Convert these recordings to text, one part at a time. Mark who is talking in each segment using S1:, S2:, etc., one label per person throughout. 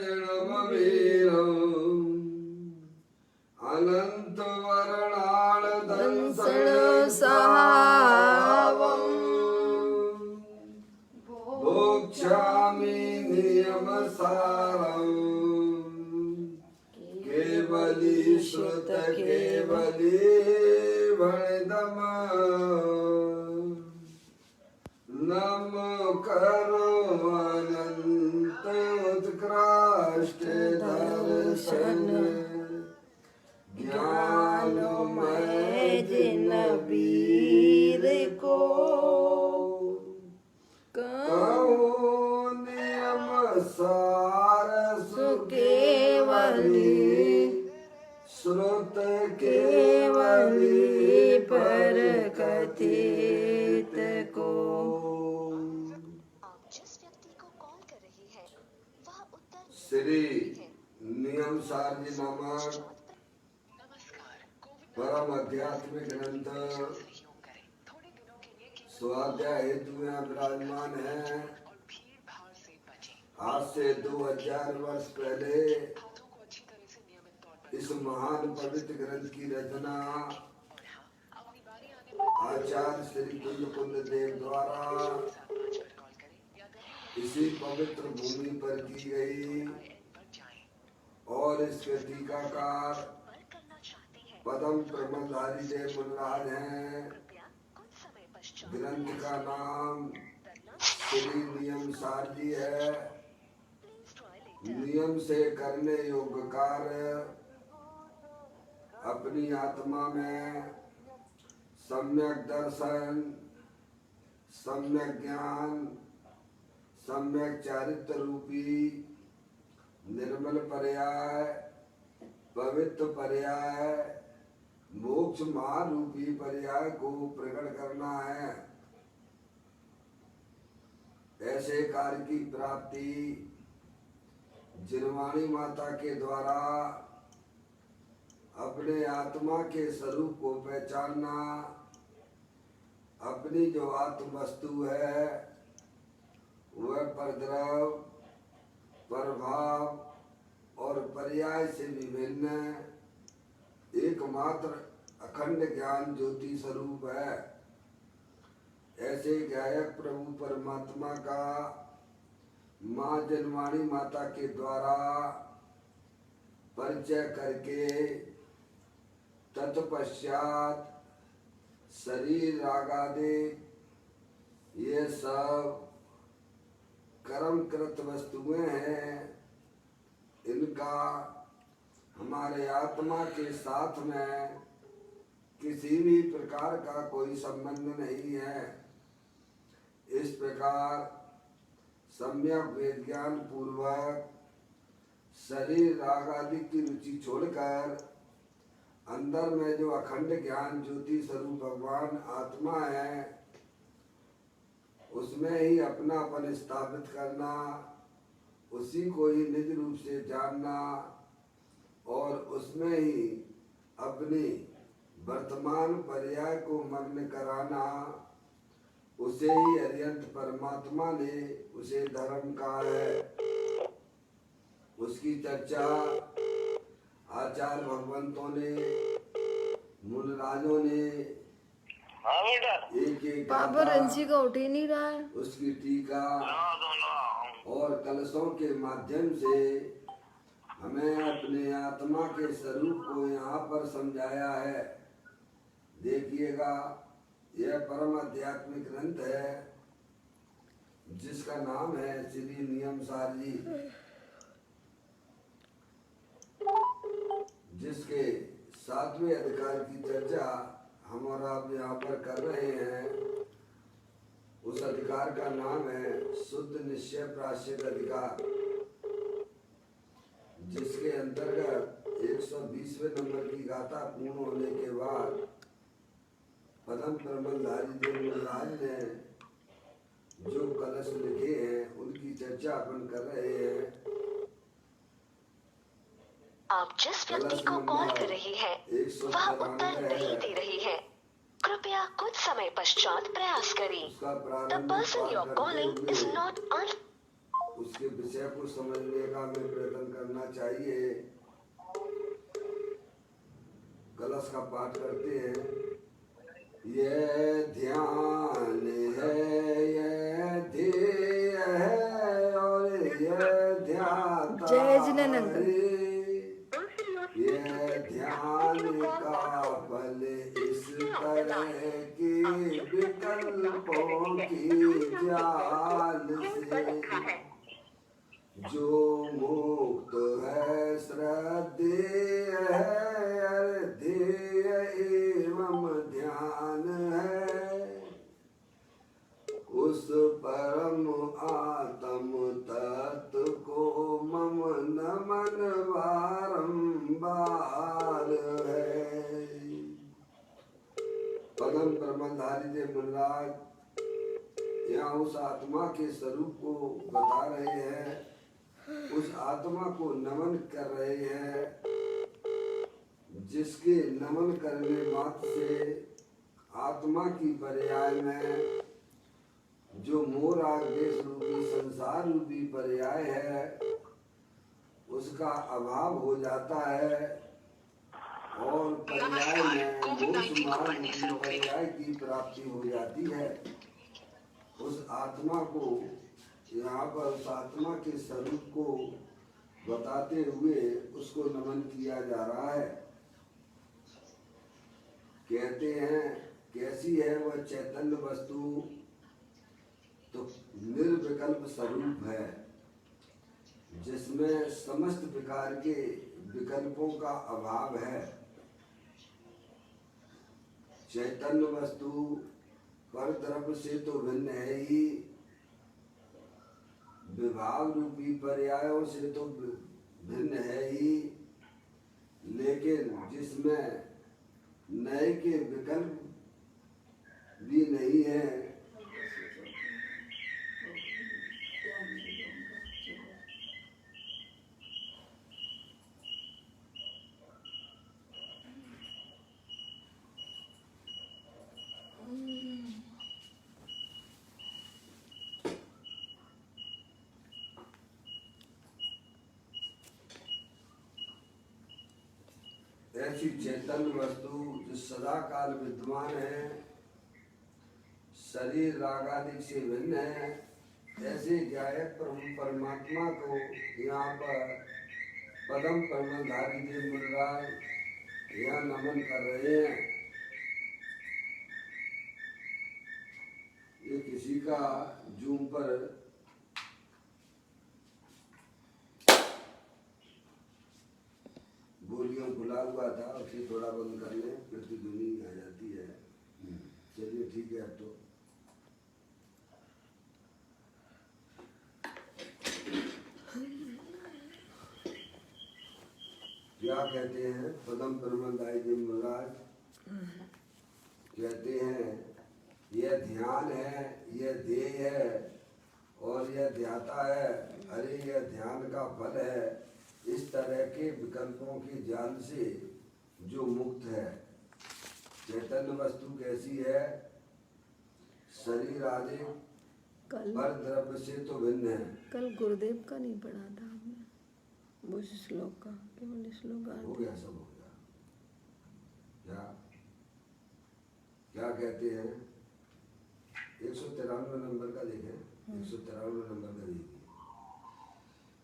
S1: जनमवीरम् अनंत वर्णाल दंसण सहावम् भोक्ष्यामि नियमसारम् केवली श्रुत केवली भणितम् नम करो अनंत उत्कृष्ट दर्शन ज्ञानमय जिन वीर को कहूँ नियम सार सुकेवली श्रुत केवली पर कथित को।
S2: जिस व्यक्ति को कॉल कर रही है वह उत्तर
S1: श्री नियम सार जी नामक परम आध्यात्मिक ग्रंथ स्वाध्याय हेतु में विराजमान है। आज से 2000 वर्ष पहले इस महान पवित्र ग्रंथ की रचना आचार्य श्री कुंद देव द्वारा इसी पवित्र भूमि पर की गई और इसके टीकाकार पदम प्रबंधधारी देव मुनराज हैं। ग्रंथ का नाम श्री नियम सार जी है। नियम से करने योग्य कार्य अपनी आत्मा में सम्यक दर्शन, सम्यक ज्ञान, सम्यक चारित्र रूपी निर्मल पर्याय, पवित्र पर्याय, मोक्ष महारूपी पर्याय को प्रकट करना है। ऐसे कार्य की प्राप्ति जिनवाणी माता के द्वारा अपने आत्मा के स्वरूप को पहचानना, अपनी जो आत्म वस्तु है वह परद्रव, प्रभाव और पर्याय से विभिन्न एकमात्र अखंड ज्ञान ज्योति स्वरूप है। ऐसे गायक प्रभु परमात्मा का माँ जनवाणी माता के द्वारा परिचय करके तत्पश्चात शरीर रागादि ये सब कर्मकृत वस्तुएं हैं। इनका हमारे आत्मा के साथ में किसी भी प्रकार का कोई संबंध नहीं है। इस प्रकार सम्यक वेद ज्ञान पूर्वक शरीर राग आदि की रुचि छोड़कर अंदर में जो अखंड ज्ञान ज्योति स्वरूप भगवान आत्मा है उसमें ही अपनापन स्थापित करना, उसी को ही निज रूप से जानना और उसमें ही अपनी वर्तमान पर्याय को मग्न कराना, उसे ही अरिहंत परमात्मा ने उसे धर्म कहा है। उसकी चर्चा आचार्य भगवंतों ने, मुनराजों ने एक एक
S3: पापा रंजी का उठ ही नहीं रहा है।
S1: उसकी टीका और कलशों के माध्यम से हमें अपने आत्मा के स्वरूप को यहाँ पर समझाया है। देखिएगा, यह परम आध्यात्मिक ग्रंथ है जिसका नाम है श्री नियम सार जी, जिसके 7वें अधिकार की चर्चा हम और आप यहाँ पर कर रहे हैं। उस अधिकार का नाम है शुद्ध निश्चय प्राश्चित अधिकार, जिसके अंतर्गत 120वें नंबर की गाथा पूर्ण होने के बाद पदम प्रबंधधारी देव मुनराज ने जो कलश लिखे हैं उनकी चर्चा अपन कर रहे हैं।
S2: आप जिस व्यक्ति को कॉल कर रही है वह उत्तर नहीं दे रही है। कृपया कुछ समय पश्चात प्रयास करें। The person you're calling is not
S1: उसके विषय को समझने का मैं करना चाहिए। कलश का पाठ करते हैं। ये ध्यान है, ये ध्येय है और ये ध्याता
S3: जय जिनेंद्र।
S1: ये ध्यान का फल इस तरह की विकल्पों की जाल से जो मुक्त है श्रद्धेय है, ध्येय एवं ध्यान है, उस परम आत्म तत्व को मम नमन बारंबार है। पदम परमधारी देव महाराज यहाँ उस आत्मा के स्वरूप को बता रहे हैं, उस आत्मा को नमन कर रहे हैं, जिसके नमन करने मात्र से आत्मा की पर्याय में जो मोराग देश रूपी संसार रूपी पर्याय है उसका अभाव हो जाता है और पर्याय में मोक्ष मार्ग रूपी पर्याय की प्राप्ति हो जाती है। उस आत्मा को यहाँ पर उस आत्मा के स्वरूप को बताते हुए उसको नमन किया जा रहा है। कहते हैं कैसी है वह चैतन्य वस्तु, तो निर्विकल्प स्वरूप है जिसमें समस्त प्रकार के विकल्पों का अभाव है। चैतन्य वस्तु पर द्रव्य से तो भिन्न है ही, विभाग रूपी पर्यायों से तो भिन्न है ही, लेकिन जिसमें नए के विकल्प भी नहीं है। ऐसी चैतन्य वस्तु जो सदा काल विद्यमान है, शरीर रागादि से भिन्न है, ऐसे गायक प्रभु परमात्मा को यहाँ पर पदम परमधारी देव महाराज यहाँ नमन कर रहे हैं। ये किसी का जूम पर बोलियों खुला हुआ था, उसे थोड़ा बंद कर लें, फिर तो ध्वनि आ जाती है। चलिए ठीक है। अब तो क्या कहते हैं पदम परमधारी देव महाराज कहते हैं यह ध्यान है, यह ध्येय है और यह ध्याता है। अरे यह ध्यान का फल है इस तरह के विकल्पों के जाल से जो मुक्त है। चैतन्य वस्तु कैसी है? शरीर आदि पर द्रव्य से तो भिन्न है।
S3: कल गुरुदेव का नहीं पढ़ा था हमने, वो श्लोक का केवल श्लोक
S1: हो गया, सब हो गया। क्या क्या कहते हैं? 193 नंबर का देखें, 193 नंबर का देखिए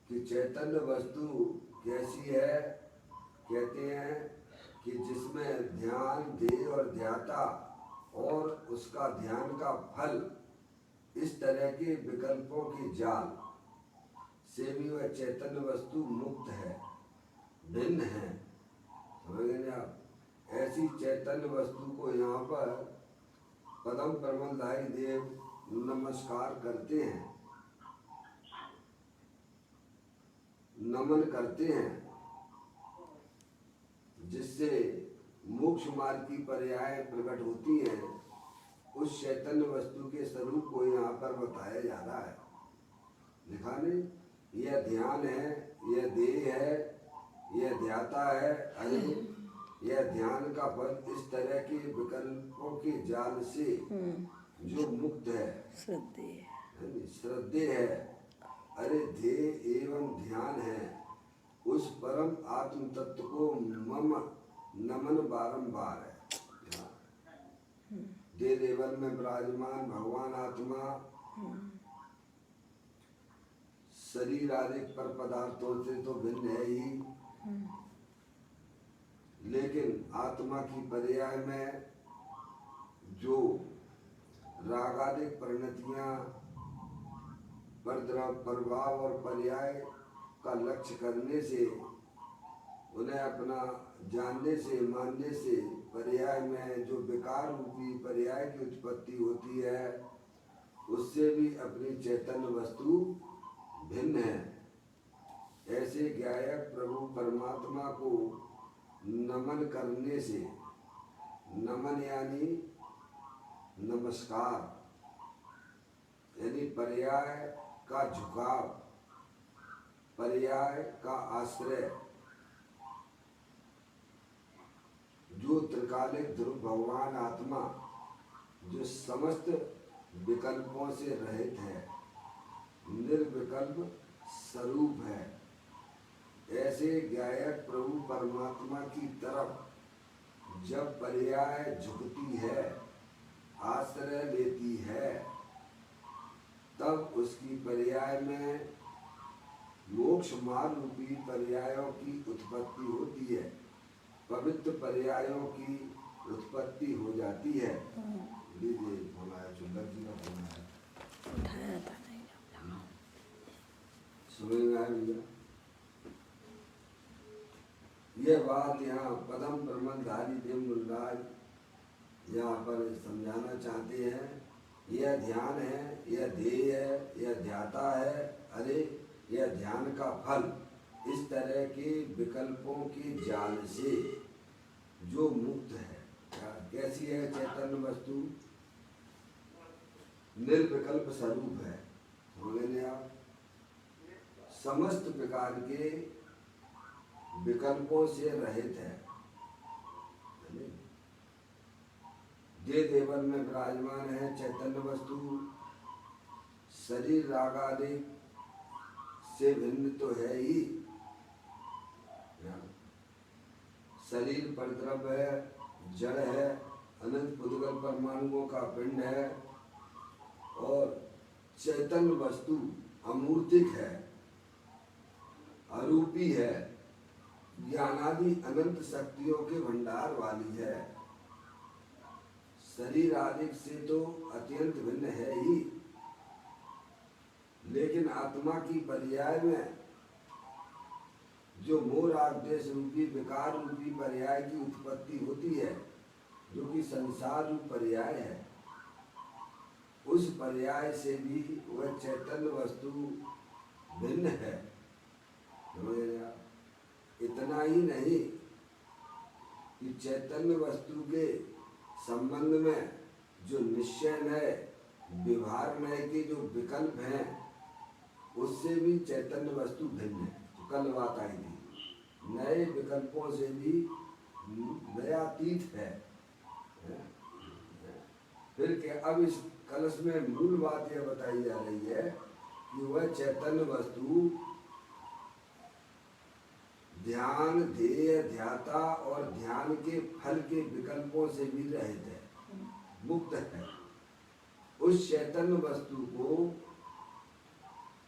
S1: कि चैतन्य वस्तु कैसी है। कहते हैं कि जिसमें ध्यान, ध्येय और ध्याता और उसका ध्यान का फल इस तरह के विकल्पों के जाल से भी वह चैतन्य वस्तु मुक्त है, भिन्न है। समझ गए आप? ऐसी चैतन्य वस्तु को यहाँ पर पदम परमधारी देव नमस्कार करते हैं, नमन करते हैं, जिससे मोक्ष मार्ग की पर्याय प्रकट होती है। उस चैतन्य वस्तु के स्वरूप को यहाँ पर बताया जा रहा है। लिखा नहीं, यह ध्यान है, यह ध्येय है, यह ध्याता है। अरे यह ध्ययान का फल इस तरह के विकल्पों के जाल से जो मुक्त है, श्रद्धेय है। अरे ध्येय एवं ध्यान है, उस परम आत्म तत्व को मम नमन बारंबार है। दे देवन में विराजमान भगवान आत्मा शरीर आदि पर पदार्थों से तो भिन्न है ही, लेकिन आत्मा की पर्याय में जो रागादिक परिणतियां परद्रव प्रभाव और पर्याय का लक्ष्य करने से, उन्हें अपना जानने से मानने से पर्याय में जो विकार रूपी पर्याय की उत्पत्ति होती है, उससे भी अपनी चैतन्य वस्तु भिन्न है। ऐसे ज्ञायक प्रभु परमात्मा को नमन करने से, नमन यानी नमस्कार, यानी पर्याय का झुकाव, पर्याय का आश्रय, जो त्रिकालिक ध्रुव भगवान आत्मा जो समस्त विकल्पों से रहित है, निर्विकल्प स्वरूप है, ऐसे ज्ञायक प्रभु परमात्मा की तरफ जब पर्याय झुकती है, आश्रय लेती है, तब उसकी पर्याय में मोक्ष मार्ग रूपी पर्यायों की उत्पत्ति होती है, पवित्र पर्यायों की उत्पत्ति हो जाती है। लीजिए फोन आया, सुंदर जी का फोन आया,
S3: उठाया था नहीं।
S1: समझ में आया भैया? यह बात यहाँ पदम प्रमलधारी देव मुल्लाज यहाँ पर समझाना चाहते हैं। यह ध्यान है, यह ध्येय है, यह ध्याता है। अरे यह ध्यान का फल इस तरह के विकल्पों के जाल से जो मुक्त है। कैसी है चैतन्य वस्तु? निर्विकल्प स्वरूप है। बोले आप, समस्त प्रकार के विकल्पों से रहित है। दे देवन में विराजमान है चैतन्य वस्तु, शरीर राग आदि से भिन्न तो है ही। शरीर परद्रव है, जड़ है, अनंत पुद्गल परमाणुओं का पिंड है, और चैतन्य वस्तु अमूर्तिक है, अरूपी है, ज्ञानादि अनंत शक्तियों के भंडार वाली है। शरीर आदि से तो अत्यंत भिन्न है ही, लेकिन आत्मा की पर्याय में जो मोह राग द्वेष रूपी विकार रूपी पर्याय की उत्पत्ति होती है, जो कि संसार रूप पर्याय है, उस पर्याय से भी वह चैतन्य वस्तु भिन्न है। इतना ही नहीं कि चैतन्य वस्तु के संबंध में जो निश्चय नय, व्यवहार नय के जो विकल्प हैं, उससे भी चैतन्य वस्तु भिन्न है। तो कल बात आई थी, नए विकल्पों से भी नयातीत है। फिर क्या अब इस कलश में मूल बात यह बताई जा रही है कि वह चैतन्य वस्तु ध्यान, ध्येय, ध्याता और ध्यान के फल के विकल्पों से भी रहित है, मुक्त है। उस चैतन्य वस्तु को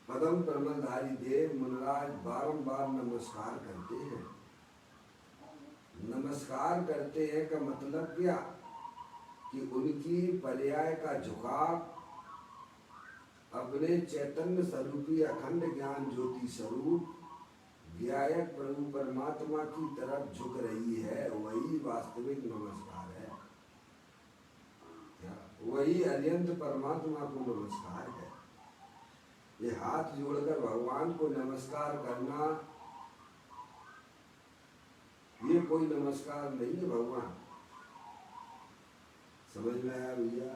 S1: पदम प्रमलधारी देव मुनराज बारंबार नमस्कार करते हैं। नमस्कार करते हैं का मतलब क्या? कि उनकी पर्याय का झुकाव अपने चैतन्य स्वरूपी अखंड ज्ञान ज्योति स्वरूप ज्ञायक प्रभु परमात्मा की तरफ झुक रही है, वही वास्तविक नमस्कार है। वही अनंत परमात्मा को नमस्कार है। ये हाथ जोड़कर भगवान को नमस्कार करना, ये कोई नमस्कार नहीं है भगवान। समझ में आया भैया?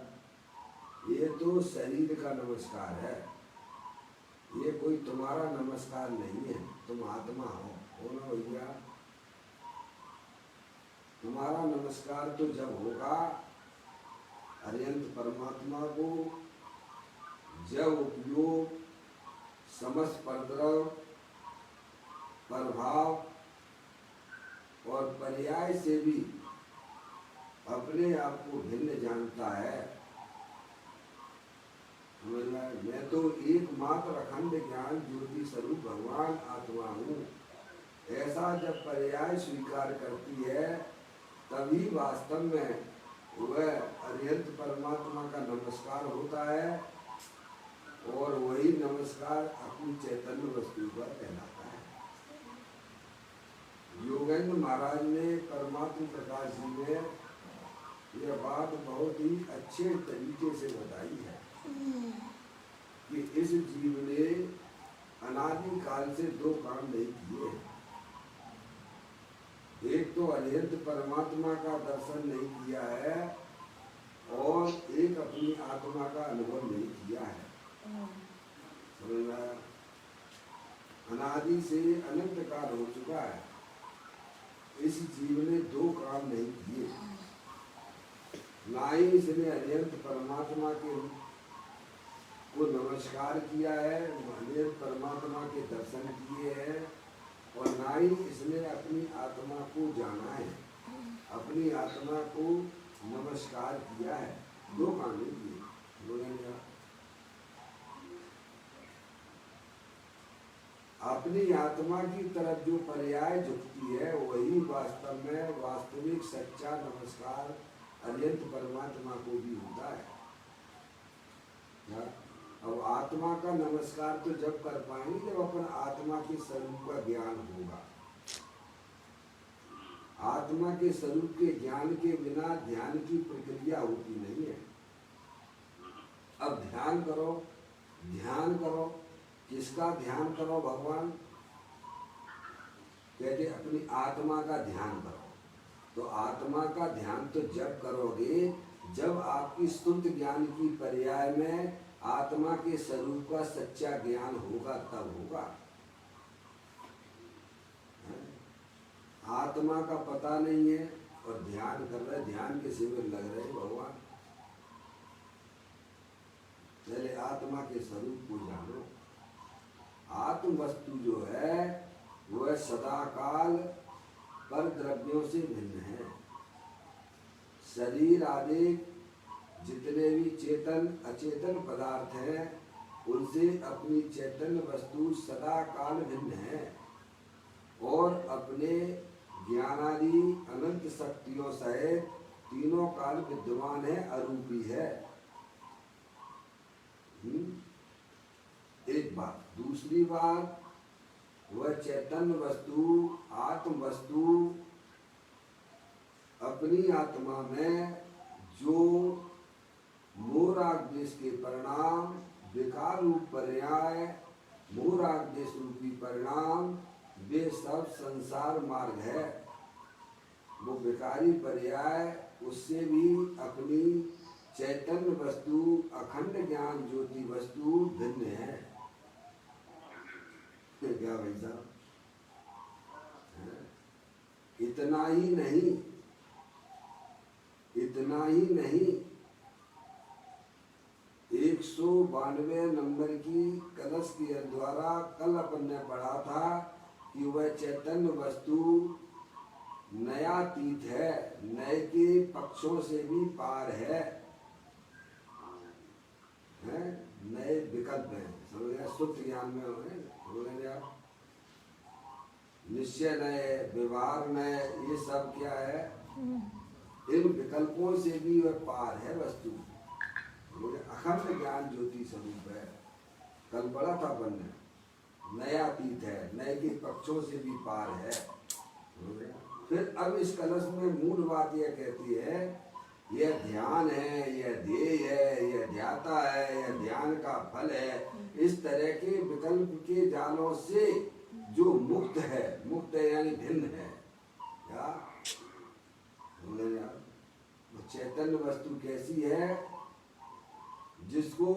S1: ये तो शरीर का नमस्कार है, ये कोई तुम्हारा नमस्कार नहीं है। तुम आत्मा हो ना भैया। तुम्हारा नमस्कार तो जब होगा अनंत परमात्मा को, जब उपयोग समस्त परद्रव प्रभाव और पर्याय से भी अपने आप को भिन्न जानता है। मैं तो एकमात्र अखंड ज्ञान ज्योति स्वरूप भगवान आत्मा हूँ, ऐसा जब पर्याय स्वीकार करती है तभी वास्तव में वह अरिहंत परमात्मा का नमस्कार होता है और वही नमस्कार अपनी चैतन्य वस्तु पर कहलाता है। योगेंद्र महाराज ने परमात्मा प्रकाश जी में यह बात बहुत ही अच्छे तरीके से बताई है कि इस जीव ने अनादि काल से दो काम नहीं किए। एक तो अरिहंत परमात्मा का दर्शन नहीं किया है और एक अपनी आत्मा का अनुभव नहीं किया है। समझ में आया? अनादि से अनंत काल हो चुका है, इस जीव ने दो काम नहीं किए। ना ही इसने अरिहंत परमात्मा के को नमस्कार किया है, अरिहंत परमात्मा के दर्शन किए हैं, और ना ही इसने अपनी आत्मा को जाना है, अपनी आत्मा को नमस्कार किया है। दो काम नहीं किए। बोलेंगे अपनी आत्मा की तरफ जो पर्याय झुकती है वही वास्तव में वास्तविक सच्चा नमस्कार अरिहंत परमात्मा को भी होता है। अब आत्मा का नमस्कार तो जब कर पाएंगे जब अपन आत्मा के स्वरूप का ज्ञान होगा। आत्मा के स्वरूप के ज्ञान के बिना ध्यान की प्रक्रिया होती नहीं है। अब ध्यान करो, ध्यान करो, किसका ध्यान करो? भगवान कहते अपनी आत्मा का ध्यान करो। तो आत्मा का ध्यान तो जब करोगे जब आपकी शुद्ध ज्ञान की पर्याय में आत्मा के स्वरूप का सच्चा ज्ञान होगा, तब होगा। आत्मा का पता नहीं है और ध्यान कर रहे, ध्यान के शिविर लग रहे भगवान। पहले आत्मा के स्वरूप को जानो। आत्म वस्तु जो है वह सदाकाल पर द्रव्यों से भिन्न है। शरीर आदि जितने भी चेतन अचेतन पदार्थ हैं उनसे अपनी चैतन्य वस्तु सदा काल भिन्न है और अपने ज्ञानादि अनंत शक्तियों सहित तीनों काल विद्यमान है, अरूपी है। एक बात। दूसरी बात, वह चैतन्य वस्तु आत्म वस्तु अपनी आत्मा में जो मोराग्देश के परिणाम विकार रूप पर्याय मोराग्देश रूपी परिणाम वे सब संसार मार्ग है। वो विकारी पर्याय उससे भी अपनी चैतन्य वस्तु अखंड ज्ञान ज्योति वस्तु भिन्न है। क्या भाई साहब? इतना ही नहीं, इतना ही नहीं, 192 नंबर की कलश के द्वारा कल अपन ने पढ़ा था कि वह चैतन्य वस्तु नयातीत है, नए के पक्षों से भी पार है, नए विकल्प हैं। समझ गया? शुद्ध ज्ञान में हो गए आप। निश्चय नए, व्यवहार नए, ये सब क्या है? इन विकल्पों से भी वह पार है वस्तु। अखंड ज्ञान ज्योति स्वरूप है। कल बड़ा था बनने, नया अतीत है, नए के पक्षों से भी पार है। फिर अब इस कलश में मूल बात यह कहती है, यह ध्यान है, यह ध्येय है, यह ध्याता है, यह ध्यान का फल है। इस तरह के विकल्प के जालों से जो मुक्त है, मुक्त है यानी भिन्न है। क्या चैतन्य वस्तु कैसी है? जिसको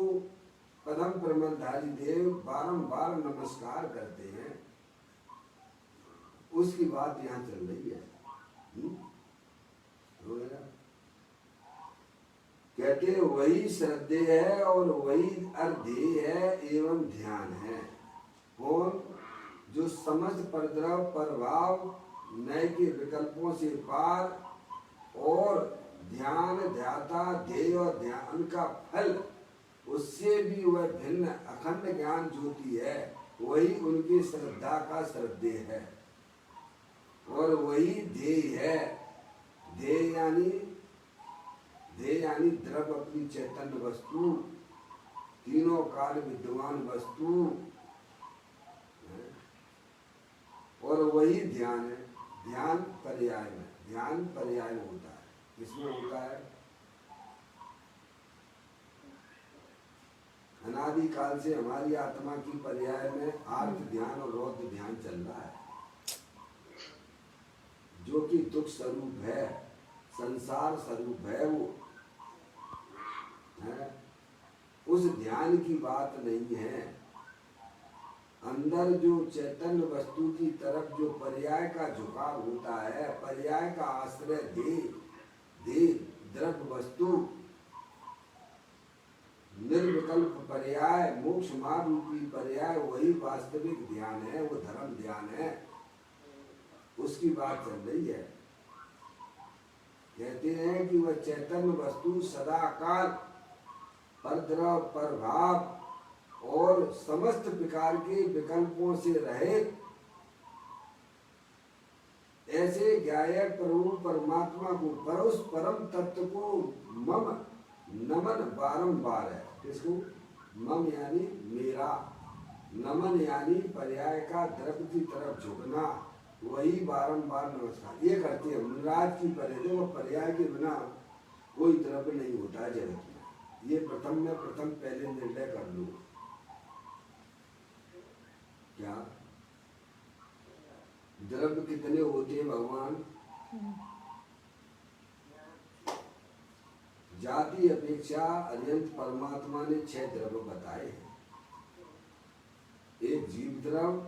S1: पदम प्रमलधारी देव बारंबार नमस्कार करते हैं, उसकी बात यहाँ चल रही है। कहते वही श्रद्धेय है और वही अर्धेय है एवं ध्यान है। कौन? जो समस्त परद्रव प्रभाव नए के विकल्पों से पार और ध्यान ध्याता ध्येय और ध्यान का फल उससे भी वह भिन्न अखंड ज्ञान ज्योति है, वही उनकी श्रद्धा का श्रद्धेय है और वही ध्येय है। ध्येय यानी द्रव्य अपनी चैतन्य वस्तु, तीनों काल विद्यमान वस्तु, और वही ध्यान है। ध्यान पर्याय में, ध्यान पर्याय में होता है। किसमें होता है? अनादि काल से हमारी आत्मा की पर्याय में आर्थ ध्यान और रौद्र ध्यान चल रहा है, जो कि दुख स्वरूप है, संसार स्वरूप है। वो है, उस ध्यान की बात नहीं है। अंदर जो चैतन्य वस्तु की तरफ जो पर्याय का झुकाव होता है, पर्याय का आश्रय दे द्रव्य वस्तु, निर्विकल्प पर्याय, मोक्ष मार्ग रूपी पर्याय, वही वास्तविक ध्यान है, वो धर्म ध्यान है। उसकी बात चल रही है। कहते हैं कि वह चैतन्य वस्तु सदा काल परद्रव प्रभाव और समस्त प्रकार के विकल्पों से रहित ऐसे ज्ञायक प्रभु परमात्मा को, पर उस परम तत्व को मम नमन बारंबार है। किसको? मम यानी मेरा, नमन यानी पर्याय का द्रव्य की तरफ झुकना, वही बारंबार नमस्कार ये करते हैं। मुनिराज की परे वो पर्याय के बिना कोई द्रव्य नहीं होता जगत में। ये प्रथम में प्रथम पहले निर्णय कर लो। क्या द्रव्य कितने होते हैं भगवान? जाति अपेक्षा अनंत परमात्मा ने 6 द्रव्य बताए हैं। एक जीव द्रव्य,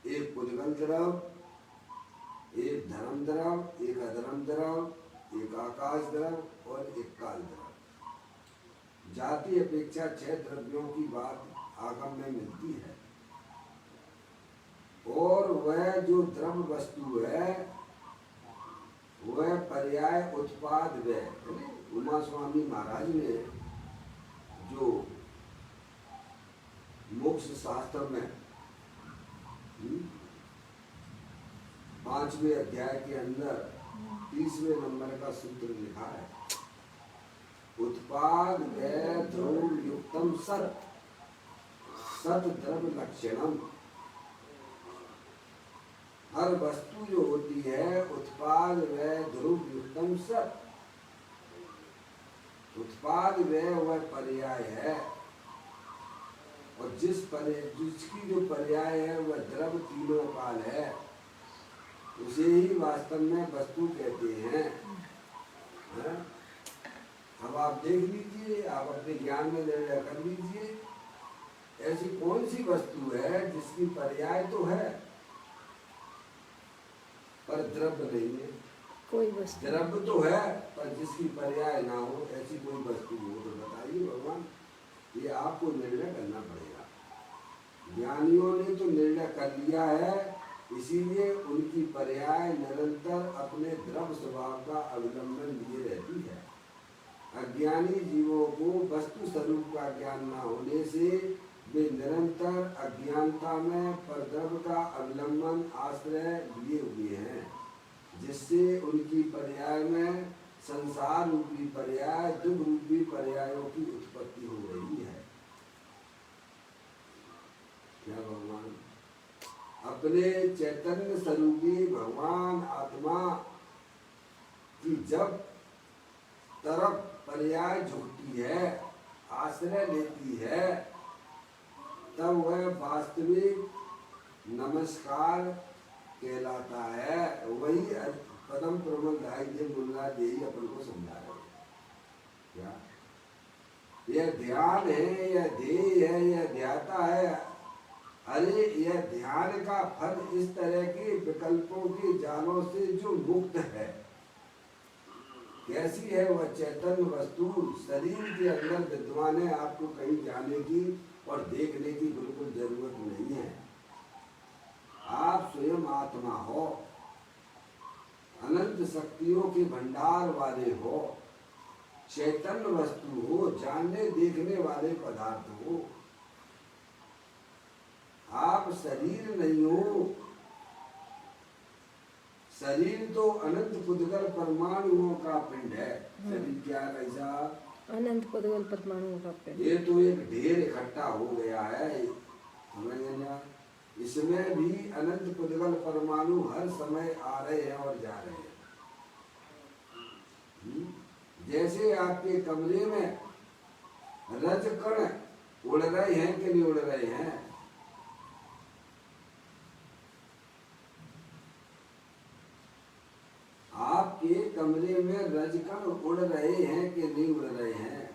S1: एक पुद्गल द्रव्य, एक धर्म द्रव्य, एक अधर्म द्रव्य, एक आकाश द्रव्य और एक काल द्रव्य। जाति अपेक्षा 6 द्रव्यों की बात आगम में मिलती है। और वह जो द्रव्य वस्तु है वह पर्याय उत्पाद व्यय। उमा स्वामी महाराज ने जो मोक्ष शास्त्र में 5वें अध्याय के अंदर 30वें नंबर का सूत्र लिखा है, उत्पाद व्यय ध्रुव युक्तम सत सत द्रव्य लक्षणम। हर वस्तु जो होती है उत्पाद व्यय ध्रुव युक्तम सत, उत्पाद व्यय वह पर्याय है और जिसकी जो पर्याय है वह द्रव्य तीनों काल है, उसे ही वास्तव में वस्तु कहते हैं। अब आप देख लीजिए, आप अपने ज्ञान में निर्णय कर लीजिए, ऐसी कौन सी वस्तु है जिसकी पर्याय तो है पर द्रव्य नहीं है?
S3: कोई वस्तु
S1: द्रव्य तो है पर जिसकी पर्याय ना हो, ऐसी कोई वस्तु हो तो बताइए भगवान। ये आपको निर्णय करना पड़ेगा। ज्ञानियों ने तो निर्णय कर लिया है, इसीलिए उनकी पर्याय निरंतर अपने द्रव्य स्वभाव का अवलंबन लिए रहती है। अज्ञानी जीवों को वस्तु स्वरूप का ज्ञान न होने से वे निरंतर अज्ञानता में परद्रव्य का अवलंबन आश्रय लिए हुए हैं, जिससे उनकी पर्याय में संसार रूपी पर्याय, दुख रूपी पर्यायों की उत्पत्ति हो रही है। क्या भगवान अपने चैतन्य स्वरूपी भगवान आत्मा की जब तरफ पर्याय झुकती है, आश्रय लेती है, तब वह वास्तविक नमस्कार कहलाता है। वही पदम प्रबंधाई मुन्नाथ यही अपन को समझा रहे हैं। क्या यह ध्यान है, यह ध्येय है, यह ध्याता है? अरे यह ध्यान का फल इस तरह के विकल्पों के जालों से जो मुक्त है। कैसी है वह चैतन्य वस्तु? शरीर के अंदर विद्वान है, आपको कहीं जाने की और देखने की बिल्कुल जरूरत नहीं है। परमात्मा हो, अनंत शक्तियों के भंडार वाले हो, चैतन्य वस्तु हो, जानने देखने वाले पदार्थ हो। आप शरीर नहीं हो। शरीर तो अनंत पुद्गल परमाणुओं का पिंड है। शरीर क्या है भाई साहब?
S3: अनंत पुद्गल परमाणुओं का पिंड।
S1: ये तो एक ढेर इकट्ठा हो गया है, समझ गए? इसमें भी अनंत पुद्गल परमाणु हर समय आ रहे हैं और जा रहे हैं। जैसे आपके कमरे में रजकण उड़ रहे हैं कि नहीं उड़ रहे हैं? आपके कमरे में रजकण उड़ रहे हैं कि नहीं उड़ रहे हैं?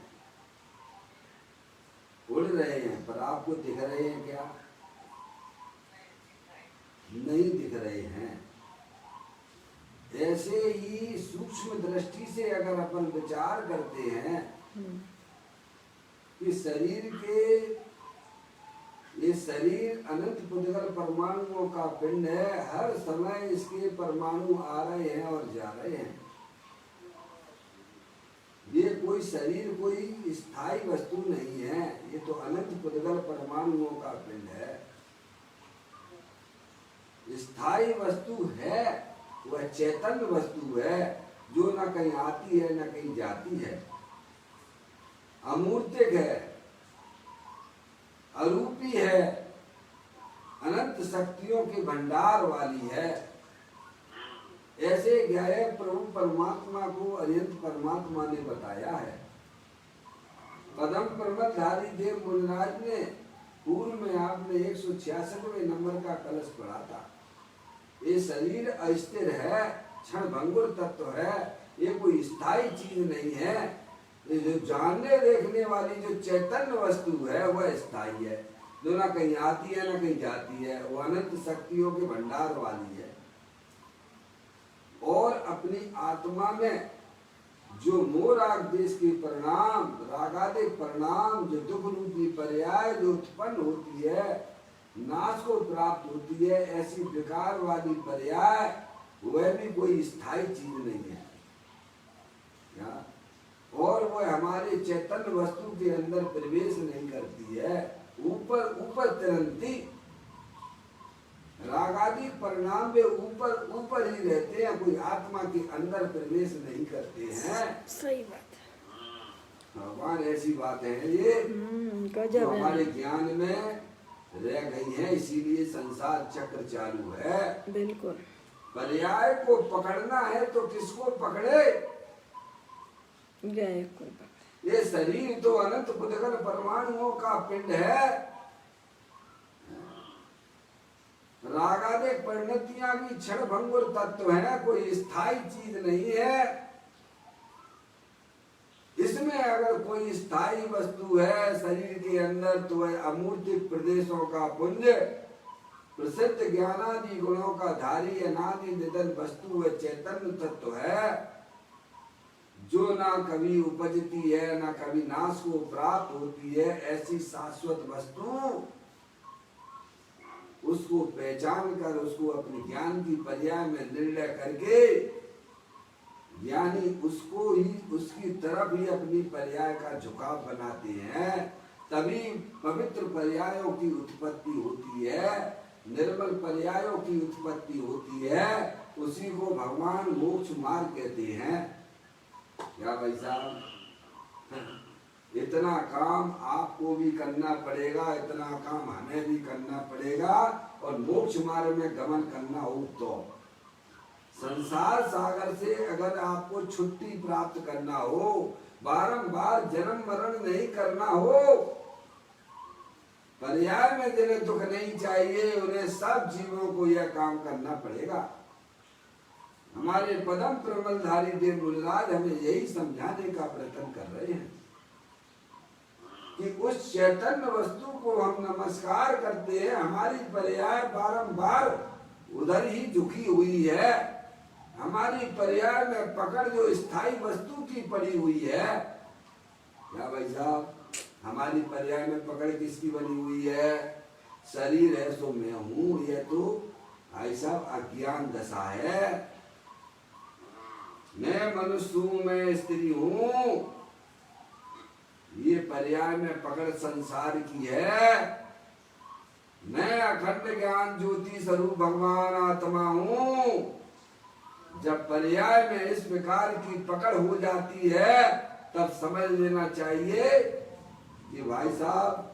S1: उड़ रहे हैं, पर आपको दिख रहे हैं क्या? नहीं दिख रहे हैं। ऐसे ही सूक्ष्म दृष्टि से अगर अपन विचार करते हैं कि ये शरीर अनंत पुद्गल परमाणुओं का पिंड है, हर समय इसके परमाणु आ रहे हैं और जा रहे हैं। ये कोई शरीर कोई स्थायी वस्तु नहीं है, ये तो अनंत पुद्गल परमाणुओं का पिंड है। स्थायी वस्तु है, वह चैतन्य वस्तु है, जो न कहीं आती है न कहीं जाती है, अमूर्तिक है, अरूपी है, अनंत शक्तियों के भंडार वाली है। ऐसे ज्ञाय प्रभु परमात्मा को अरिहंत परमात्मा ने बताया है। पदम प्रबलधारी देव मुनिराज ने पूर्व में आपने 166वें नंबर का कलश पढ़ा था। ये शरीर अस्थिर है, क्षण भंगुर तत्व है, ये कोई स्थायी चीज नहीं है। ये जो जानने देखने वाली जो चैतन्य वस्तु है वह स्थायी है, जो ना कहीं आती है ना कहीं जाती है, वो अनंत शक्तियों के भंडार वाली है। और अपनी आत्मा में जो मोह राग देश के परिणाम, रागादिक परिणाम, जो दुख रूपी पर्याय जो उत्पन्न होती है, नाश को प्राप्त होती है, ऐसी विकारवादी पर्याय वह भी कोई स्थायी चीज नहीं है क्या? और वह हमारे चैतन्य वस्तु के अंदर प्रवेश नहीं करती है, ऊपर ऊपर तिरंती रागादि परिणाम में ऊपर ऊपर ही रहते हैं, कोई आत्मा के अंदर प्रवेश नहीं करते हैं।
S3: सही बात है
S1: भगवान, ऐसी बात है ये जो हमारे ज्ञान में रह गई है, इसीलिए संसार चक्र चालू है।
S3: बिल्कुल।
S1: पर्याय को पकड़ना है तो किसको पकड़े?
S3: गए कोई बात।
S1: ये शरीर तो अनंत पुद्गल परमाणुओं का पिंड है। रागादिक परिणतियां भी क्षण भंगुर तत्व है, कोई स्थायी चीज नहीं है। इसमें अगर कोई स्थायी वस्तु है शरीर के अंदर तो वह अमूर्तिक प्रदेशों का पुंज, प्रसिद्ध ज्ञानादि गुणों का धारी अनादि निधन वस्तु व चैतन्य तत्व है, जो ना कभी उपजती है ना कभी नाश को प्राप्त होती है। ऐसी शाश्वत वस्तु उसको पहचान कर उसको अपने ज्ञान की पर्याय में निर्णय करके यानी उसको ही उसकी तरफ ही अपनी पर्याय का झुकाव बनाते हैं, तभी पवित्र पर्यायों की उत्पत्ति होती है, निर्मल पर्यायों की उत्पत्ति होती है। उसी को भगवान मोक्ष मार्ग कहते हैं। क्या भाई साहब, इतना काम आपको भी करना पड़ेगा, इतना काम हमें भी करना पड़ेगा, और मोक्ष मार्ग में गमन करना हो तो संसार सागर से अगर आपको छुट्टी प्राप्त करना हो, बारंबार जन्म मरण नहीं करना हो, पर्याय में जिन्हें दुख नहीं चाहिए, उन्हें सब जीवों को यह काम करना पड़ेगा। हमारे पदम प्रबलधारी देव मुनिराज हमें यही समझाने का प्रयत्न कर रहे हैं कि उस चैतन्य वस्तु को हम नमस्कार करते हैं, हमारी पर्याय बारंबार उधर ही झुकी हुई है। हमारी पर्याय में पकड़ जो स्थायी वस्तु की पड़ी हुई है। क्या भाई साहब, हमारी पर्याय में पकड़ किसकी बनी हुई है? शरीर है सो मैं हूँ, यह तो ऐसा अज्ञान दशा है। मैं मनुष्य हूं, मैं स्त्री हूं, ये पर्याय में पकड़ संसार की है। मैं अखंड ज्ञान ज्योति स्वरूप भगवान आत्मा हूं। जब पर्याय में इस प्रकार की पकड़ हो जाती है तब समझ लेना चाहिए कि भाई साहब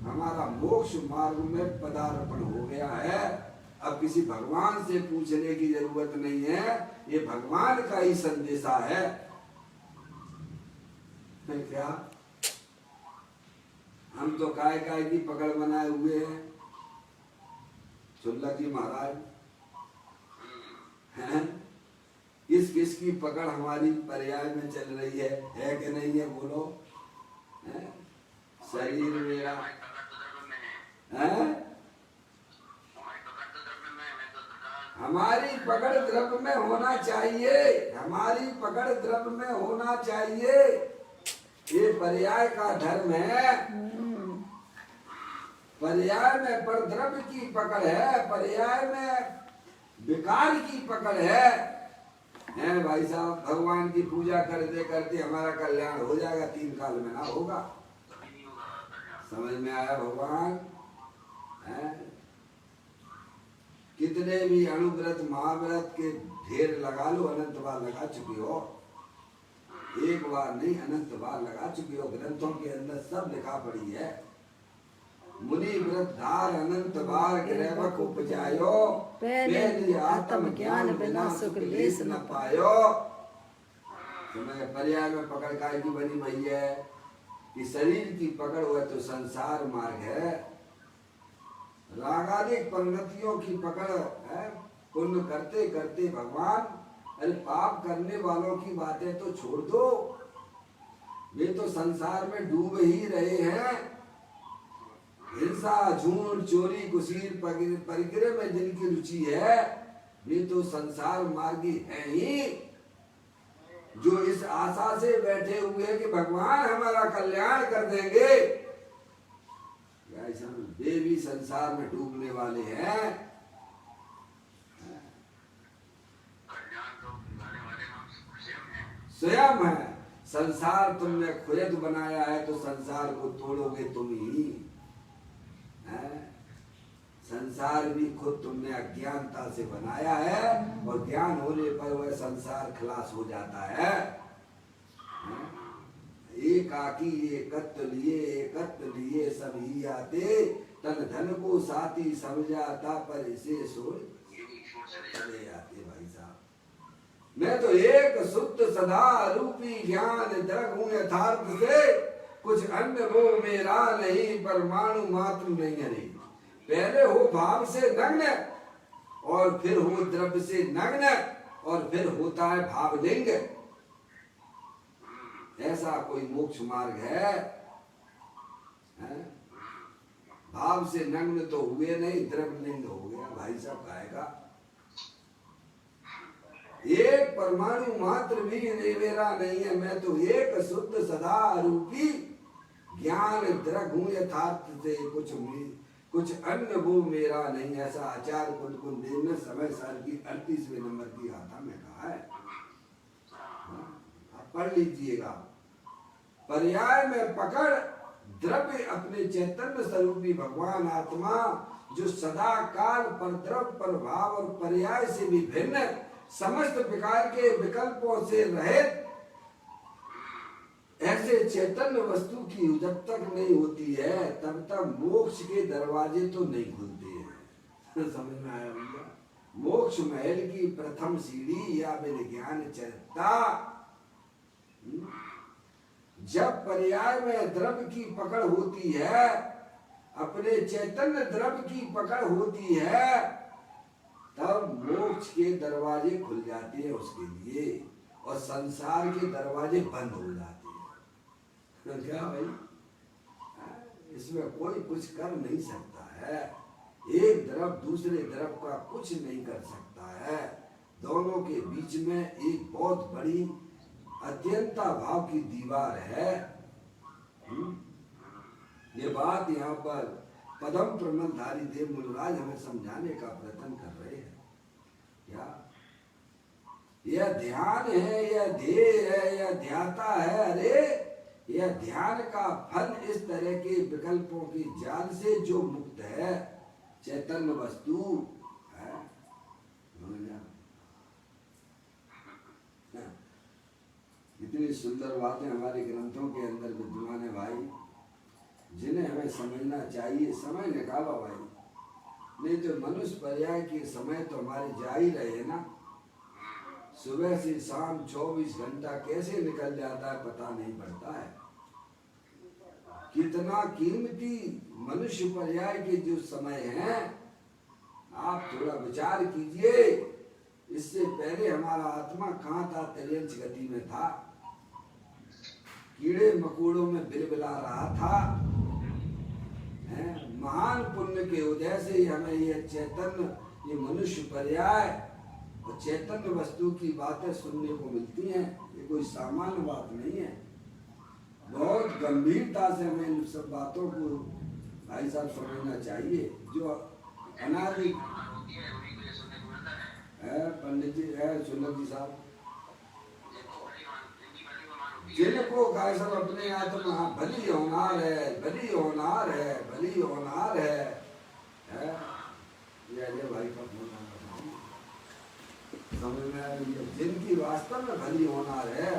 S1: हमारा मोक्ष मार्ग में पदार्पण हो गया है। अब किसी भगवान से पूछने की जरूरत नहीं है, ये भगवान का ही संदेशा है। क्या हम तो काय काय की पकड़ बनाए हुए हैं। सुल्ला जी महाराज हैं, किस किस की पकड़ हमारी पर्याय में चल रही है कि नहीं है? बोलो। है? शरीर मेरा है, हमारी पकड़ द्रव्य में होना चाहिए, हमारी पकड़ द्रव्य में होना चाहिए। ये पर्याय का धर्म है। पर्याय में पर द्रव्य की पकड़ है, पर्याय में विकार की पकड़ है भाई साहब। भगवान की पूजा करते करते हमारा कल्याण हो जाएगा, 3 काल में ना होगा। समझ में आया? भगवान है? कितने भी अणुव्रत महाव्रत के ढेर लगा लो, अनंत बार लगा चुकी हो। एक बार नहीं, अनंत बार लगा चुकी हो। ग्रंथों के अंदर सब लिखा पड़ी है। मुनि व्रत धार अनंत बार ग्रहवक उपजायो, पहले आत्म ज्ञान बिना सुख लेस न पायो। तो मैं पर्याय में पकड़ काय की बनी भई है कि शरीर की पकड़ हुआ तो संसार मार्ग है। रागादिक पंगतियों की पकड़ है। पुण्य करते करते भगवान, अरे पाप करने वालों की बातें तो छोड़ दो, वे तो संसार में डूब ही रहे हैं। हिंसा, झूठ, चोरी, कुसीर, परिग्रह में जिनकी रुचि है वे तो संसार मार्गी हैं ही। जो इस आशा से बैठे हुए हैं कि भगवान हमारा कल्याण कर देंगे, वे भी संसार में डूबने वाले हैं। स्वयं है। संसार तुमने खुद बनाया है तो संसार को तोड़ोगे तुम ही। संसार भी खुद तुमने अज्ञानता से बनाया है और ज्ञान होने पर वह संसार खलास हो जाता है। एकाकी एकत्व लिए सभी आते, तन धन को साथी समझाता पर इसे सोच चले आते। भाई साहब, मैं तो एक शुद्ध सदा रूपी ज्ञान दृढ़ हूँ यथार्थ से, कुछ अन्य वो मेरा नहीं, परमाणु मात्र नहीं है। पहले हो भाव से नग्न और फिर हो द्रव्य से नग्न और फिर होता है भावलिंग। ऐसा कोई मोक्ष मार्ग है? भाव से नग्न तो हुए नहीं, द्रव्यलिंग हो गया। भाई साहब कहेगा एक परमाणु मात्र भी मेरा नहीं है, मैं तो एक शुद्ध सदा रूपी ज्ञान दृढ़ हूँ यथार्थ से, कुछ अन्य वो मेरा नहीं। ऐसा आचार्य कुल देव ने समय साल की 38वें नंबर की गाथा में कहा है। आप पढ़ लीजिएगा। पर्याय में पकड़ द्रव्य अपने चैतन्य स्वरूपी भगवान आत्मा, जो सदा काल पर द्रव्य पर भाव और पर्याय से भी भिन्न, समस्त प्रकार के विकल्पों से रहित, ऐसे चैतन्य वस्तु की जब तक नहीं होती है तब तक मोक्ष के दरवाजे तो नहीं खुलते हैं। समझ में आया भैया? मोक्ष महल की प्रथम सीढ़ी या विज्ञान चरिता। जब पर्याय में द्रव्य की पकड़ होती है, अपने चैतन्य द्रव्य की पकड़ होती है, तब मोक्ष के दरवाजे खुल जाते हैं उसके लिए और संसार के दरवाजे बंद हो जाते हैं। क्या भाई, इसमें कोई कुछ कर नहीं सकता है। एक द्रव दूसरे द्रव का कुछ नहीं कर सकता है। दोनों के बीच में एक बहुत बड़ी अत्यंता भाव की दीवार है। ये बात यहाँ पर पदम प्रमलधारी देव मुनिराज हमें समझाने का प्रयत्न कर रहे हैं। क्या यह ध्यान है, यह ध्येय है, यह ध्याता है? अरे यह ध्यान का फल इस तरह के विकल्पों की जाल से जो मुक्त है, चैतन्य वस्तु है। इतनी सुंदर बातें हमारे ग्रंथों के अंदर विद्यमान है भाई, जिन्हें हमें समझना चाहिए। समय निकालो भाई, नहीं तो मनुष्य पर्याय के समय तो हमारे जा ही रहे ना। सुबह से शाम 24 घंटा कैसे निकल जाता है पता नहीं पड़ता है। कितना कीमती मनुष्य पर्याय के जो समय हैं, आप थोड़ा विचार कीजिए। इससे पहले हमारा आत्मा कहाँ था? तिर्यंच गति में था, कीड़े मकोड़ों में बिलबिला रहा था। महान पुण्य के उदय से ही हमें ये चैतन्य, ये मनुष्य पर्याय और चैतन्य वस्तु की बातें सुनने को मिलती हैं। ये कोई सामान्य बात नहीं है। बहुत गंभीरता से हमें इन सब बातों को भाई साहब समझना चाहिए। जो अनादि है पंडित जी है, सुंदर जी साहब, जिनको भाई साहब अपने आत्मा भली होनार है, भली होनार है, भली होनार है, ये भाई का समझ में आ रही है। जिनकी वास्तव में भली होनार है,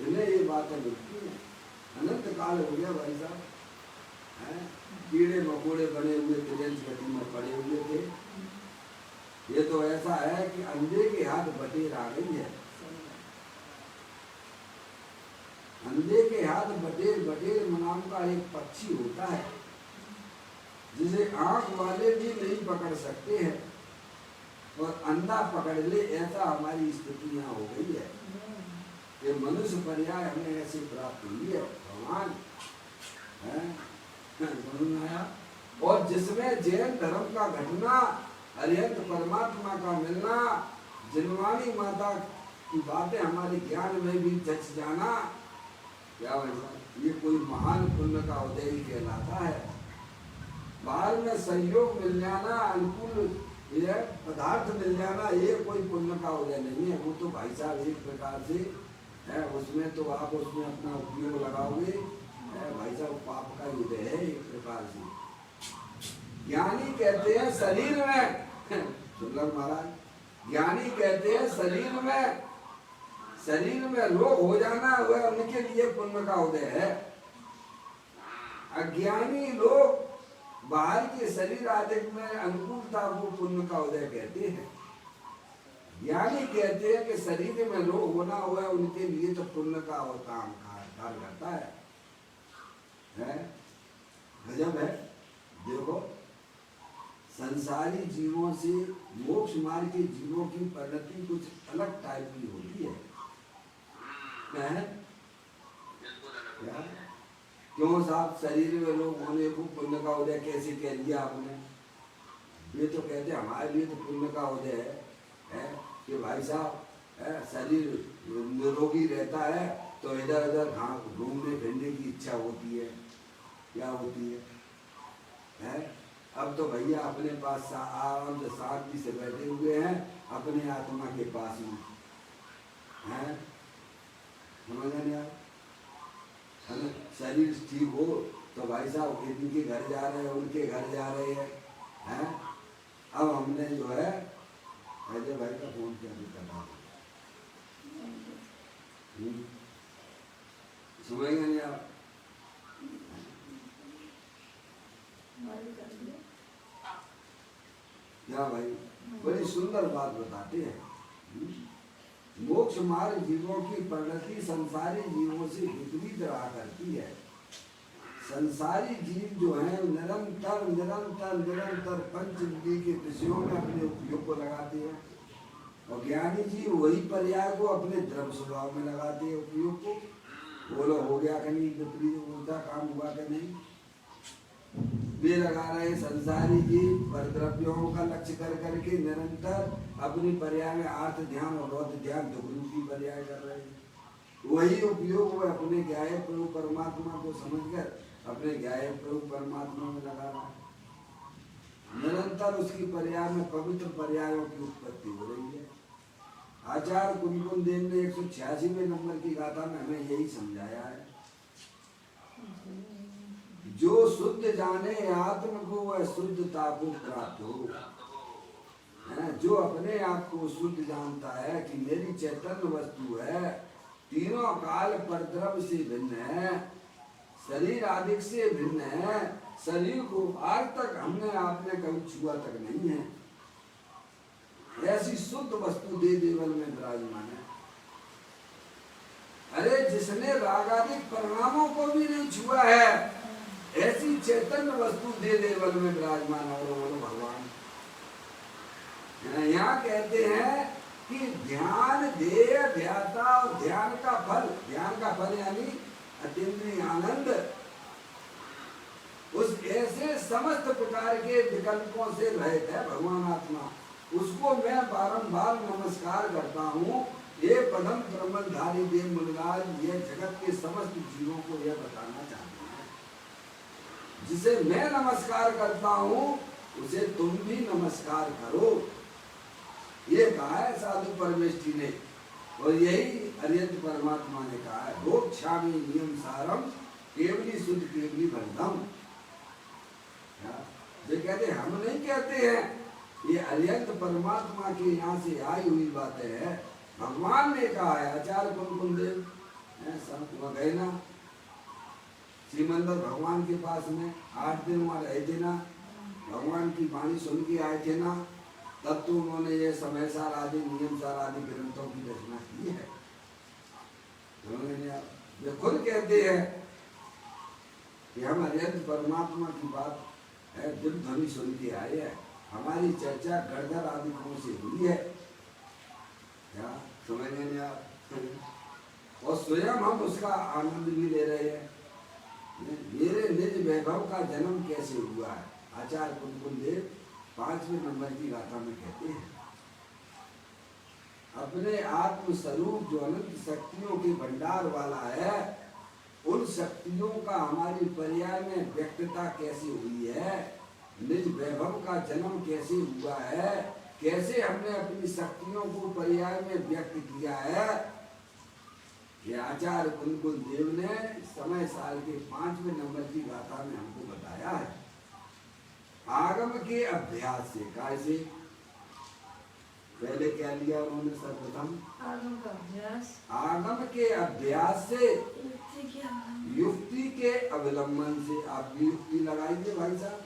S1: इन्हें ये बातें मिलती हैं। अनंत काल हो गया भाई साहब, कीड़े मकोड़े बने हुए तिरंज गति में पड़े हुए थे। ये तो ऐसा है कि अंधे के हाथ बटेर आ गई है। अंधे के हाथ बटेर, बटेर नाम का एक पक्षी होता है जिसे आंख वाले भी नहीं पकड़ सकते हैं और अंधा पकड़ ले, ऐसा हमारी स्थिति यहाँ हो गई है। ये मनुष्य पर्याय हमें ऐसे प्राप्त हुई है। भगवान है और जिसमें जैन धर्म का घटना, अरिहंत परमात्मा का मिलना, जिनवाणी माता की बातें हमारे ज्ञान में भी जच जाना, क्या भाई ये कोई महान पुण्य का उदय ही कहलाता है। बाहर में सहयोग मिल जाना, अनुकूल ये पदार्थ मिल जाना, ये कोई पुण्य का उदय नहीं है। वो तो भाई साहब एक प्रकार से है, उसमें तो आप उसमें अपना उपयोग लगाओगे, भाई साहब पाप का उदय है एक प्रकार से। ज्ञानी कहते हैं शरीर में सुंदर महाराज, ज्ञानी कहते हैं शरीर में रोग हो जाना वह उनके लिए पुण्य का उदय है। अज्ञानी लोग बाहर के शरीर आदि में अनुकूलता को पुण्य का उदय कहते हैं। ज्ञानी कहते हैं कि शरीर में रोग होना हुआ उनके लिए तो पुण्य का काम कार्य करता है। गजब है। देखो संसारी जीवों से मोक्ष मार्ग के जीवों की परिणति कुछ अलग टाइप की होती है। क्यों साहब शरीर में रोग होने को पुण्य का उदय कैसे कह दिया आपने? ये तो कहते हमारे लिए तो पुण्य का उदय है कि भाई साहब शरीर निरोगी रहता है तो इधर उधर घूमने फिरने की इच्छा होती है। क्या होती है? अब तो भैया अपने पास आराम से शांति से बैठे हुए हैं अपने आत्मा के पास में हैं। समझ नहीं आप? शरीर ठीक हो तो भाई साहब इनके घर जा रहे हैं, उनके घर जा रहे हैं। अब हमने जो है अजय भाई का फोन किया करना समझेंगे नहीं आप? क्या भाई बड़ी सुंदर बात बताते हैं। मोक्ष मार्ग जीवों की परिणति संसारी जीवों से विपरीत रहा करती है। संसारी जीव जो है निरंतर निरंतर निरंतर पंच इंद्रिय के विषयों में अपने उपयोग को लगाते हैं और ज्ञानी जीव वही पर्याय को अपने द्रव्य स्वभाव में लगाते हैं उपयोग को। बोलो हो गया कि नहीं? विपरीत उल्टा काम हुआ कि नहीं? वे लगा रहे संसारी जीव परद्रव्यों का लक्ष्य कर करके निरंतर अपनी पर्याय में आर्थ ध्यान और रौद्र ध्यान दुख रूपी पर्याय कर रहे हैं। वही उपयोग वो अपने ज्ञाय प्रभु परमात्मा को समझकर अपने ज्ञाय प्रभु परमात्मा में लगा रहा है। निरंतर उसकी पर्याय में पवित्र पर्यायों की उत्पत्ति हो रही है। आचार्य कुंकुम देव ने 186वें नंबर की गाथा में हमें यही समझाया है, जो शुद्ध जाने आत्म को वह शुद्धता को प्राप्त हो। जो अपने आप को शुद्ध जानता है कि मेरी चैतन्य वस्तु है, तीनों काल पर द्रव्य से भिन्न है, शरीर आदि से भिन्न है, शरीर को आज तक हमने आपने कभी छुआ तक नहीं है, ऐसी शुद्ध वस्तु दे देवल में विराजमान है। अरे जिसने रागादिक परिणामों को भी नहीं छुआ है, ऐसी चैतन्य वस्तु दे देवल में विराजमान और भगवान। यहाँ कहते हैं कि ध्यान ध्येय ध्याता और ध्यान का फल यानी अतीन्द्रिय आनंद, उस ऐसे समस्त प्रकार के विकल्पों से रहित है भगवान आत्मा। उसको मैं बारंबार नमस्कार करता हूँ। ये पदम ब्रह्मधारी देव मुनिराज ये जगत के समस्त जीवों को यह बताना चाहते हैं, जिसे मैं नमस्कार करता हूँ उसे तुम भी नमस्कार करो, ये कहा है साधु परमेष्ठी ने। और यही अरिहंत परमात्मा ने कहा है, भोक्ष्यामि नियम सारम केवली शुद्ध केवली बंधम। जो कहते हम नहीं कहते हैं, ये अरिहंत परमात्मा के यहाँ से आई हुई बातें हैं, भगवान ने कहा है। आचार्य कुंकुम देव संत वहाँ गए ना श्रीमंदिर भगवान के पास में 8 दिन वहाँ रहे थे ना, भगवान की वाणी सुन के आए थे ना, तब तो उन्होंने ये समय सार आदि नियम सार आदि ग्रंथों की रचना की है। वे खुद कहते हैं कि हम अरिहंत परमात्मा की बात है दिव्य ध्वनि सुन के आए हैं, हमारी चर्चा गणधर आदिकों से हुई है, क्या समझ में आप? और स्वयं हम उसका आनंद भी ले रहे हैं। मेरे निज वैभव का जन्म कैसे हुआ है, आचार्य कुंकुम देव 5वें नंबर की गाथा में कहते हैं, अपने आत्म स्वरूप जो अनंत शक्तियों के भंडार वाला है, उन शक्तियों का हमारी पर्याय में व्यक्तता कैसे हुई है, निज वैभव का जन्म कैसे हुआ है, कैसे हमने अपनी शक्तियों को पर्याय में व्यक्त किया है, ये आचार्य कुंकुम देव ने समय साल के 5वें नंबर की गाथा में हमको बताया है। आगम के अभ्यास से, कैसे पहले क्या लिया उन्होंने सर्वप्रथम, आगम के अभ्यास से, युक्ति के अवलंबन से। आप भी युक्ति लगाइए भाई साहब,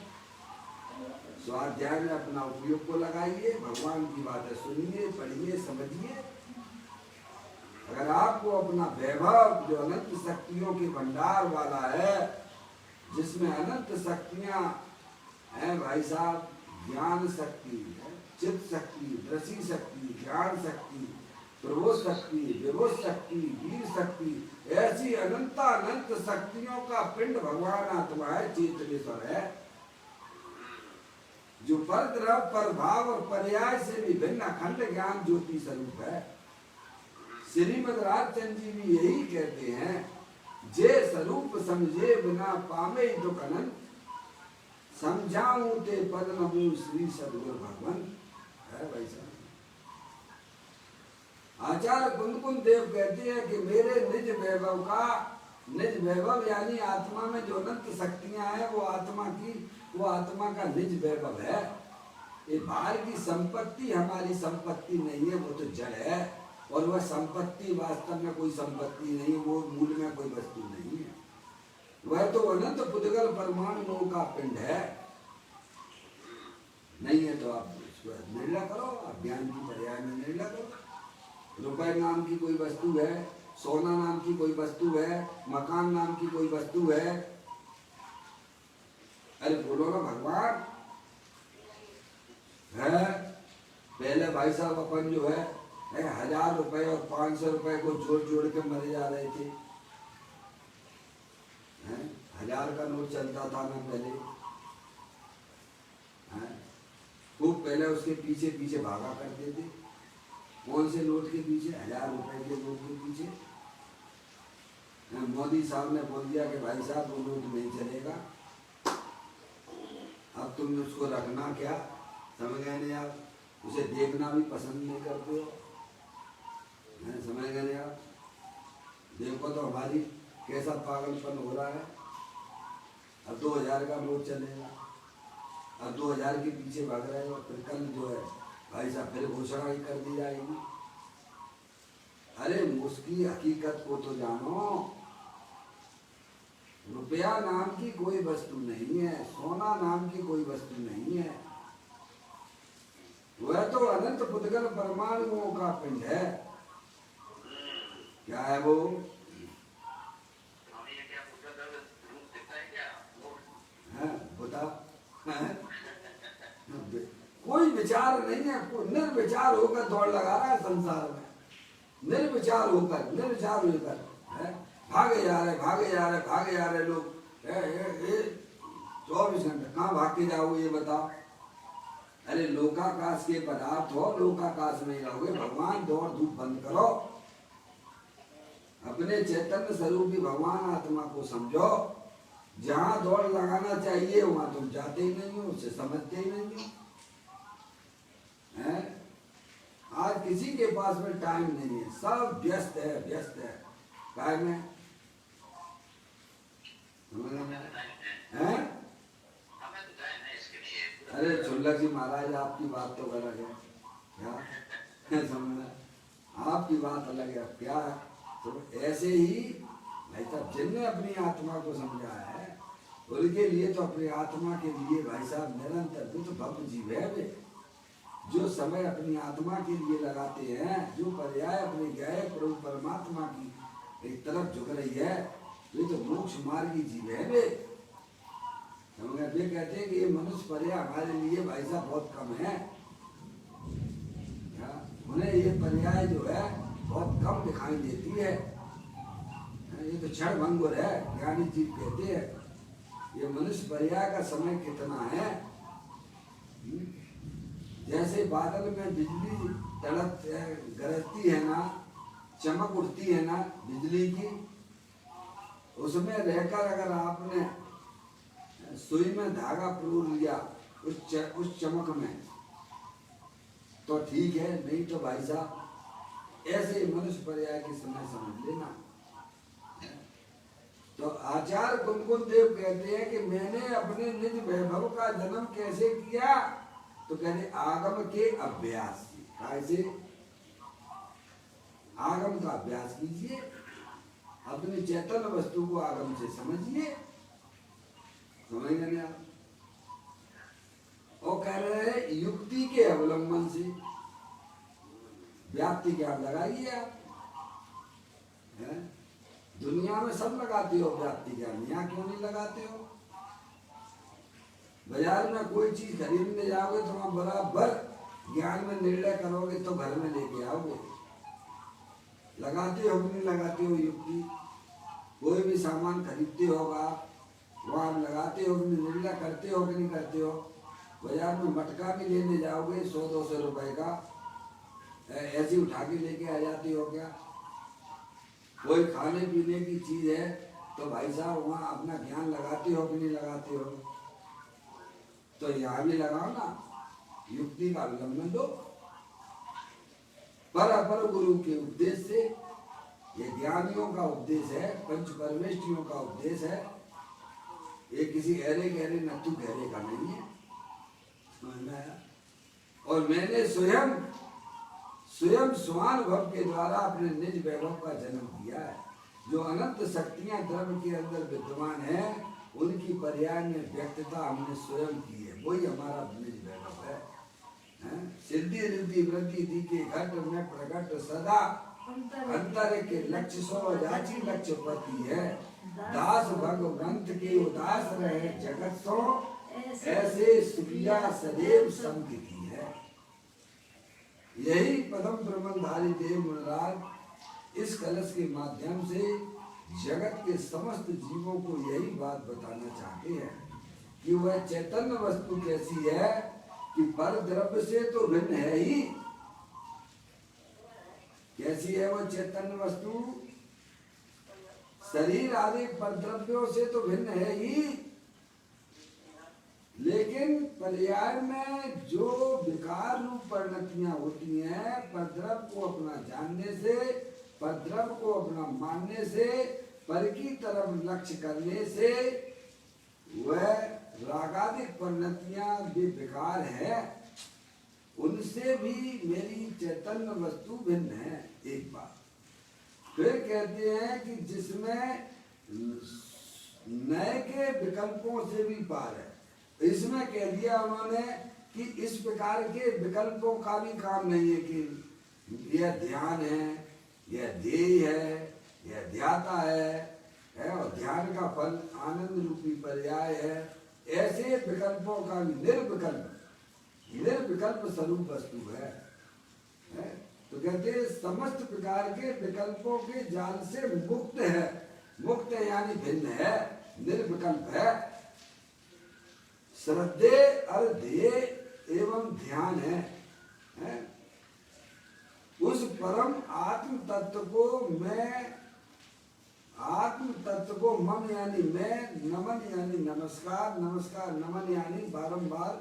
S1: स्वाध्याय में अपना उपयोग को लगाइए, भगवान की बातें सुनिए, पढ़िए, समझिए। अगर आपको अपना वैभव जो अनंत शक्तियों के भंडार वाला है, जिसमें अनंत शक्तियां हैं भाई साहब, ज्ञान शक्ति है, चित्त शक्ति, दृष्टि शक्ति, ज्ञान शक्ति, प्रबोध शक्ति, विभोध शक्ति, वीर शक्ति, ऐसी अनंत शक्तियों का पिंड भगवान आत्मा है, चेतनेश्वर है, जो पर द्रव पर भाव और पर्याय से भी भिन्न अखंड ज्ञान ज्योति स्वरूप है। श्रीमद राजचंद्र जी भी यही कहते हैं, जे स्वरूप समझे बिना पामे दुख अनंत, समझाऊं ते पद नमू श्री सदगुरु भगवान है भाई साहब। आचार्य कुंकुम देव कहते हैं कि मेरे निज वैभव का, निज वैभव यानी आत्मा में जो अनंत शक्तियां हैं, वो आत्मा का निज वैभव है। ये बाहर की संपत्ति हमारी संपत्ति नहीं है, वो तो जड़ है, और वह संपत्ति वास्तव में कोई संपत्ति नहीं, वो मूल में कोई वस्तु नहीं है, वह तो अनंत पुद्गल परमाणुओं का पिंड है। नहीं है तो आप निर्णय करो, आप ज्ञान की पर्याय में निर्णय करो। रुपए नाम की कोई वस्तु है, सोना नाम की कोई वस्तु है, मकान नाम की कोई वस्तु है, अरे बोलो ना भगवान है। पहले भाई साहब अपन जो है 1000 रुपए और 500 रुपए को जोड़ जोड़ के मरे जा रहे थे। 1000 का नोट चलता था ना पहले, खूब पहले उसके पीछे पीछे भागा करते थे। कौन से नोट के पीछे? 1000 रुपए के नोट के पीछे। मोदी साहब ने बोल दिया कि भाई साहब वो नोट नहीं चलेगा। अब तुम उसको रखना क्या, समझ गए नहीं आप, उसे देखना भी पसंद नहीं करते हो, समझ गए नहीं आप। देखो तो हमारी कैसा पागलपन हो रहा है। अब 2000 का नोट चलेगा, अब 2000 के पीछे भाग रहे हो, फिर कल जो है भाई साहब फिर घोषणा ही कर दी जाएगी। अरे उसकी हकीकत को तो जानो। रुपया नाम की कोई वस्तु नहीं है, सोना नाम की कोई वस्तु नहीं है, वह तो अनंत पुद्गल परमाणुओं का पिंड है। क्या है वो? बता। कोई विचार नहीं है, निर्विचार होकर दौड़ लगा रहा है संसार में, निर्विचार होकर, निर्विचार होकर भागे जा रहे लोग। 24 घंटे कहाँ भाग के जाओगे ये बताओ। अरे लोकाकाश के पदार्थ हो, लोकाकाश में रहोगे, भगवान दौड़ धूप बंद करो, अपने चैतन्य स्वरूपी भगवान आत्मा को समझो। जहाँ दौड़ लगाना चाहिए वहां तुम जाते ही नहीं हो, उसे समझते ही नहीं हो। आज किसी के पास में टाइम नहीं है, सब व्यस्त है, व्यस्त है। काय में हैं? अरे छुल्लक जी महाराज आपकी बात तो अलग है, क्या समझना, आपकी बात अलग है। क्या तो ऐसे ही भाई साहब जिनने अपनी आत्मा को समझा है उनके लिए तो अपनी आत्मा के लिए भाई साहब निरंतर तो भक्त जीव है वे, जो समय अपनी आत्मा के लिए लगाते हैं, जो पर्याय अपने गए प्रभु परमात्मा की एक तरफ झुक रही है, वे तो मोक्ष मार्गी जीव है वे। वे कहते हैं कि ये मनुष्य पर्याय हमारे लिए भाई साहब बहुत कम है, उन्हें ये पर्याय जो है बहुत कम दिखाई देती है। ये तो क्षण भंगुर है, ज्ञानी जीव कहते हैं। ये मनुष्य पर्याय का समय कितना है, जैसे बादल में बिजली तड़प गरजती है ना, चमक उठती है ना बिजली की, उसमें रहकर अगर आपने सुई में धागा पिरो लिया उस चमक में तो ठीक है, नहीं तो भाई साहब ऐसे मनुष्य पर्याय के समय समझ लेना। तो आचार्य कुमकुम देव कहते हैं कि मैंने अपने निज वैभव का जन्म कैसे किया, तो कहते आगम के अभ्यास से। कैसे? आगम का अभ्यास कीजिए, अपने चैतन्य वस्तु को आगम से समझिए, समझेंगे नहीं आप। और कह रहे हैं युक्ति के अवलंबन से व्याप्ति ज्ञान लगाइए आप। दुनिया में सब लगाते हो व्याप्ति ज्ञान, यहाँ क्यों नहीं लगाते हो? बाजार में कोई चीज खरीदने जाओगे तो वहां बराबर ज्ञान में निर्णय करोगे तो घर में लेके आओगे। लगाते हो कि नहीं लगाते हो युक्ति? कोई भी सामान खरीदते होगा वहां लगाते हो कि नहीं, निर्णय करते हो कि नहीं करते हो? बाजार में मटका भी लेने जाओगे 100-200 रुपए का, ऐसी उठा के लेके आ जाते हो क्या? कोई खाने पीने की चीज है तो भाई साहब वहाँ अपना ज्ञान लगाते हो कि नहीं लगाते हो? तो यहाँ भी लगाओ ना, युक्ति का अवलंबन दो। पर अपर गुरु के उपदेश से, ये ज्ञानियों का उपदेश है, पंच परमेष्ठियों का उपदेश है, ये किसी गहरे गहरे नत्थु गहरे का नहीं है। और मैंने स्वयं स्वानुभव के द्वारा अपने निज वैभव का जन्म दिया है। जो अनंत शक्तियां धर्म के अंदर विद्यमान है उनकी पर्याय में व्यक्तता हमने स्वयं की है, वही हमारा निज वैभव है। सिद्धि रिद्धि वृद्धि दी के घट में प्रकट सदा अंतर के लक्ष्य सो जाची लक्ष्य पति है। दास भगवंत के उदास रहे जगत सो, ऐसे सुखिया सदैव संग की है। यही पदम ब्रह्मधारी देव मुनिराज इस कलश के माध्यम से जगत के समस्त जीवों को यही बात बताना चाहते हैं कि वह चैतन्य वस्तु कैसी है कि पर द्रव्य से तो भिन्न है ही। कैसी है वह चैतन्य वस्तु? शरीर आदि पर द्रव्यों से तो भिन्न है ही, लेकिन पर्याय में जो विकार रूप परिणतियां होती हैं, परद्रव को अपना जानने से, परद्रव को अपना मानने से, पर की तरफ लक्ष्य करने से, वह रागादिक परिणतियां भी विकार है, उनसे भी मेरी चैतन्य वस्तु भिन्न है। एक बात फिर कहते हैं कि जिसमें नए के विकल्पों से भी पार है। इसमें कह दिया उन्होंने कि इस प्रकार के विकल्पों का भी काम नहीं है कि यह ध्यान है, यह ध्येय है, यह ध्याता है और ध्यान का फल आनंद रूपी पर्याय है। ऐसे विकल्पों का भी निर्विकल्प स्वरूप वस्तु है। तो कहते हैं समस्त प्रकार के विकल्पों के जाल से मुक्त है। मुक्त यानी भिन्न है, निर्विकल्प है। श्रद्धे और ध्येय एवं ध्यान है। उस परम आत्म तत्व को मम यानी मैं, नमन यानी नमस्कार, नमस्कार नमन यानी बारंबार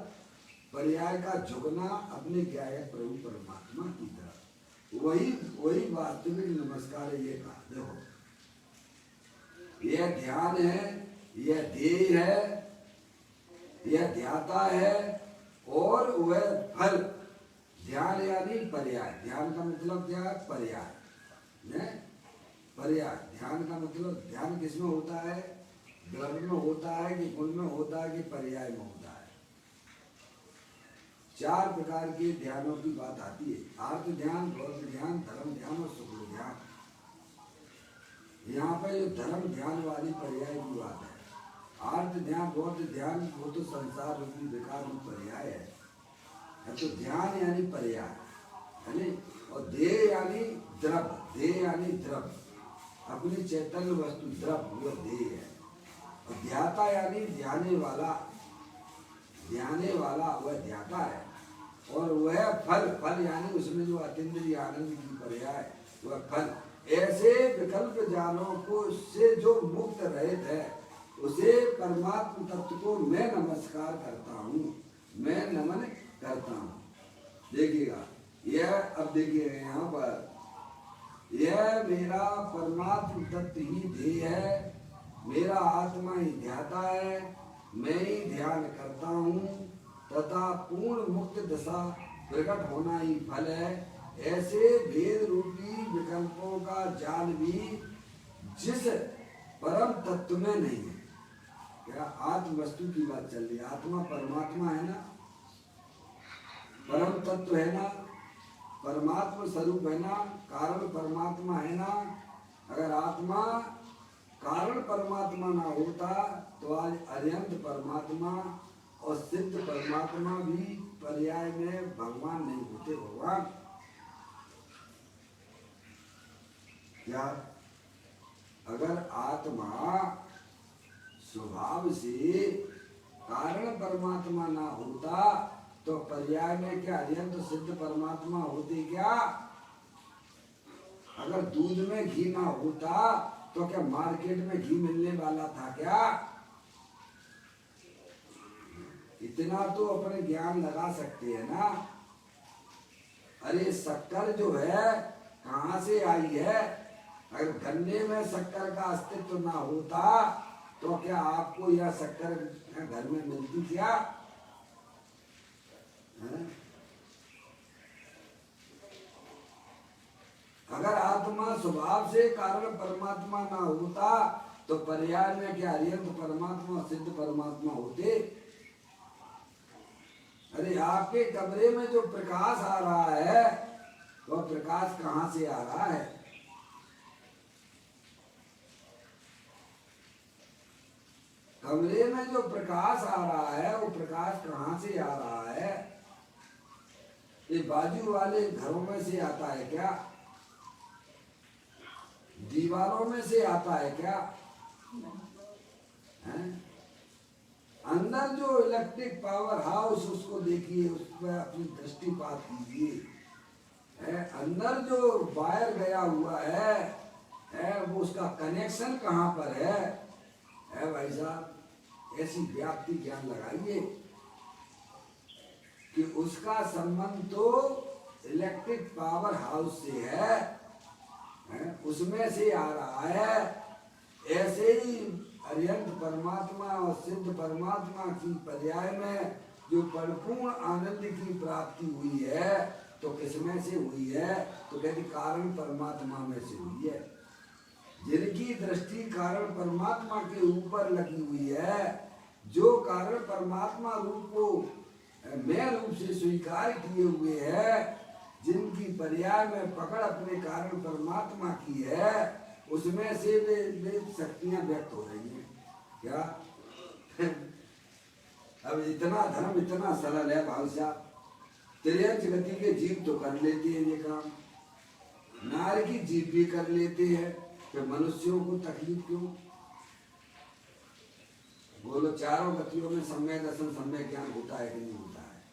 S1: पर्याय का झुकना अपने ज्ञायक प्रभु परमात्मा की तरफ। वही वास्तविक नमस्कार है। ये कहा देखो, यह ध्यान है, यह ध्येय है, यह ध्याता है और वह फल। ध्यान यानी पर्याय। ध्यान का मतलब क्या है? पर्याय। पर्याय ध्यान का मतलब, ध्यान किसमें होता है? द्रव्य में होता है कि गुण में होता है कि पर्याय में होता है? चार प्रकार के ध्यानों की बात आती है। आर्थ ध्यान, बौद्ध ध्यान, धर्म ध्यान और शुक्ल ध्यान। यहाँ पर जो धर्म ध्यान वाली पर्याय की बात है। आर्थ ध्यान, बौद्ध ध्यान वो तो संसार रूपी विकार रूप पर्याय है। तो ध्यान यानी पर्याय है नहीं? और ध्येय यानी द्रव्य। ध्येय यानी द्रव्य, अपनी चैतन्य वस्तु द्रव्य, वो ध्येय है। और ध्याता यानी ध्याने वाला। ध्याने वाला वह ध्याता है। और वह फल यानी उसमें जो अतीन्द्रिय आनंद की पर्याय वह फल। ऐसे विकल्प जालों को से जो मुक्त रहित है, उसे परमात्म तत्व को मैं नमस्कार करता हूँ, मैं नमन करता हूँ। देखिएगा यह, अब देखिएगा यहाँ पर, यह मेरा परमात्म तत्व ही ध्येय है, मेरा आत्मा ही ध्याता है, मैं ही ध्यान करता हूँ तथा पूर्ण मुक्त दशा प्रकट होना ही फल है। ऐसे भेद रूपी विकल्पों का जाल भी जिस परम तत्व में नहीं है। क्या आत्म वस्तु की बात चल रही है? आत्मा परमात्मा है ना, परम तत्व है ना, परमात्मा स्वरूप है ना, कारण परमात्मा है ना। अगर आत्मा कारण परमात्मा ना होता तो आज अरिहंत परमात्मा और सिद्ध परमात्मा भी पर्याय में भगवान नहीं होते। भगवान क्या? अगर आत्मा स्वभाव से कारण परमात्मा ना होता तो पर्याय में क्या अरिहंत सिद्ध परमात्मा होते क्या? अगर दूध में घी ना होता तो क्या मार्केट में घी मिलने वाला था क्या? इतना तो अपने ज्ञान लगा सकते हैं ना। अरे शक्कर जो है कहाँ से आई है? अगर गन्ने में शक्कर का अस्तित्व ना होता तो क्या आपको यह शक्कर घर में मिलती क्या? अगर आत्मा स्वभाव से कारण परमात्मा ना होता तो पर्याय में क्या अरिहंत परमात्मा सिद्ध परमात्मा होते? अरे आपके कमरे में जो प्रकाश आ रहा है वह प्रकाश कहाँ से आ रहा है? कमरे में जो प्रकाश आ रहा है वो प्रकाश कहाँ से आ रहा है? ये बाजू वाले घरों में से आता है क्या? दीवारों में से आता है क्या? हैं? अंदर जो इलेक्ट्रिक पावर हाउस उसको देखिए, उस पर अपनी दृष्टिपात कीजिए। अंदर जो वायर गया हुआ है वो उसका कनेक्शन कहाँ पर है? भाई साहब ऐसी व्याप्ति ज्ञान लगाइए। कि उसका संबंध तो इलेक्ट्रिक पावर हाउस से है, उसमें से आ रहा है। ऐसे ही अरिहंत परमात्मा और सिद्ध परमात्मा की पर्याय में जो परिपूर्ण आनंद की प्राप्ति हुई है तो किसमें से हुई है? तो कहती कारण परमात्मा में से हुई है। जिनकी दृष्टि कारण परमात्मा के ऊपर लगी हुई है, जो कारण परमात्मा रूप को मैं रूप से स्वीकार किए हुए है, जिनकी पर्याय में पकड़ अपने कारण परमात्मा की है, उसमें से वे शक्तियां व्यक्त हो रही हैं। क्या अब इतना धर्म इतना सरल है भाई साहब, त्रियंच गति के जीव तो कर लेते हैं ये काम, नार की जीव भी कर लेते हैं, फिर मनुष्यों को तकलीफ क्यों? बोलो, चारों गतियों में सम्यक दर्शन सम्यक ज्ञान होता है कि नहीं होता है?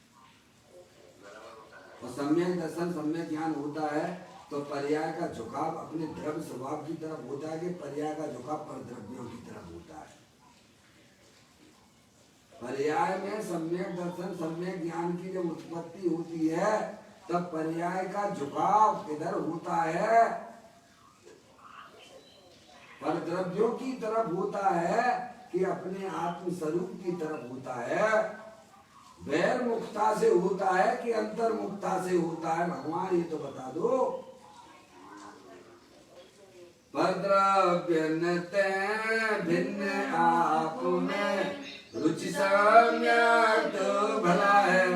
S1: और सम्यक दर्शन सम्यक ज्ञान होता है तो पर्याय का झुकाव अपने द्रव्य स्वभाव की तरफ होता है कि पर्याय का झुकाव पर द्रव्यों की तरफ होता है? पर्याय में सम्यक दर्शन सम्यक ज्ञान की जब उत्पत्ति होती है तब पर्याय का झुकाव किधर होता है? पर द्रव्यों की तरफ होता है कि अपने आत्म स्वरूप की तरफ होता है? वैर मुक्ता से होता है कि अंतर मुक्ता से होता है? भगवान ये तो बता दो। पर द्रव्य भिन्न आप में रुचि सम्यक भला है,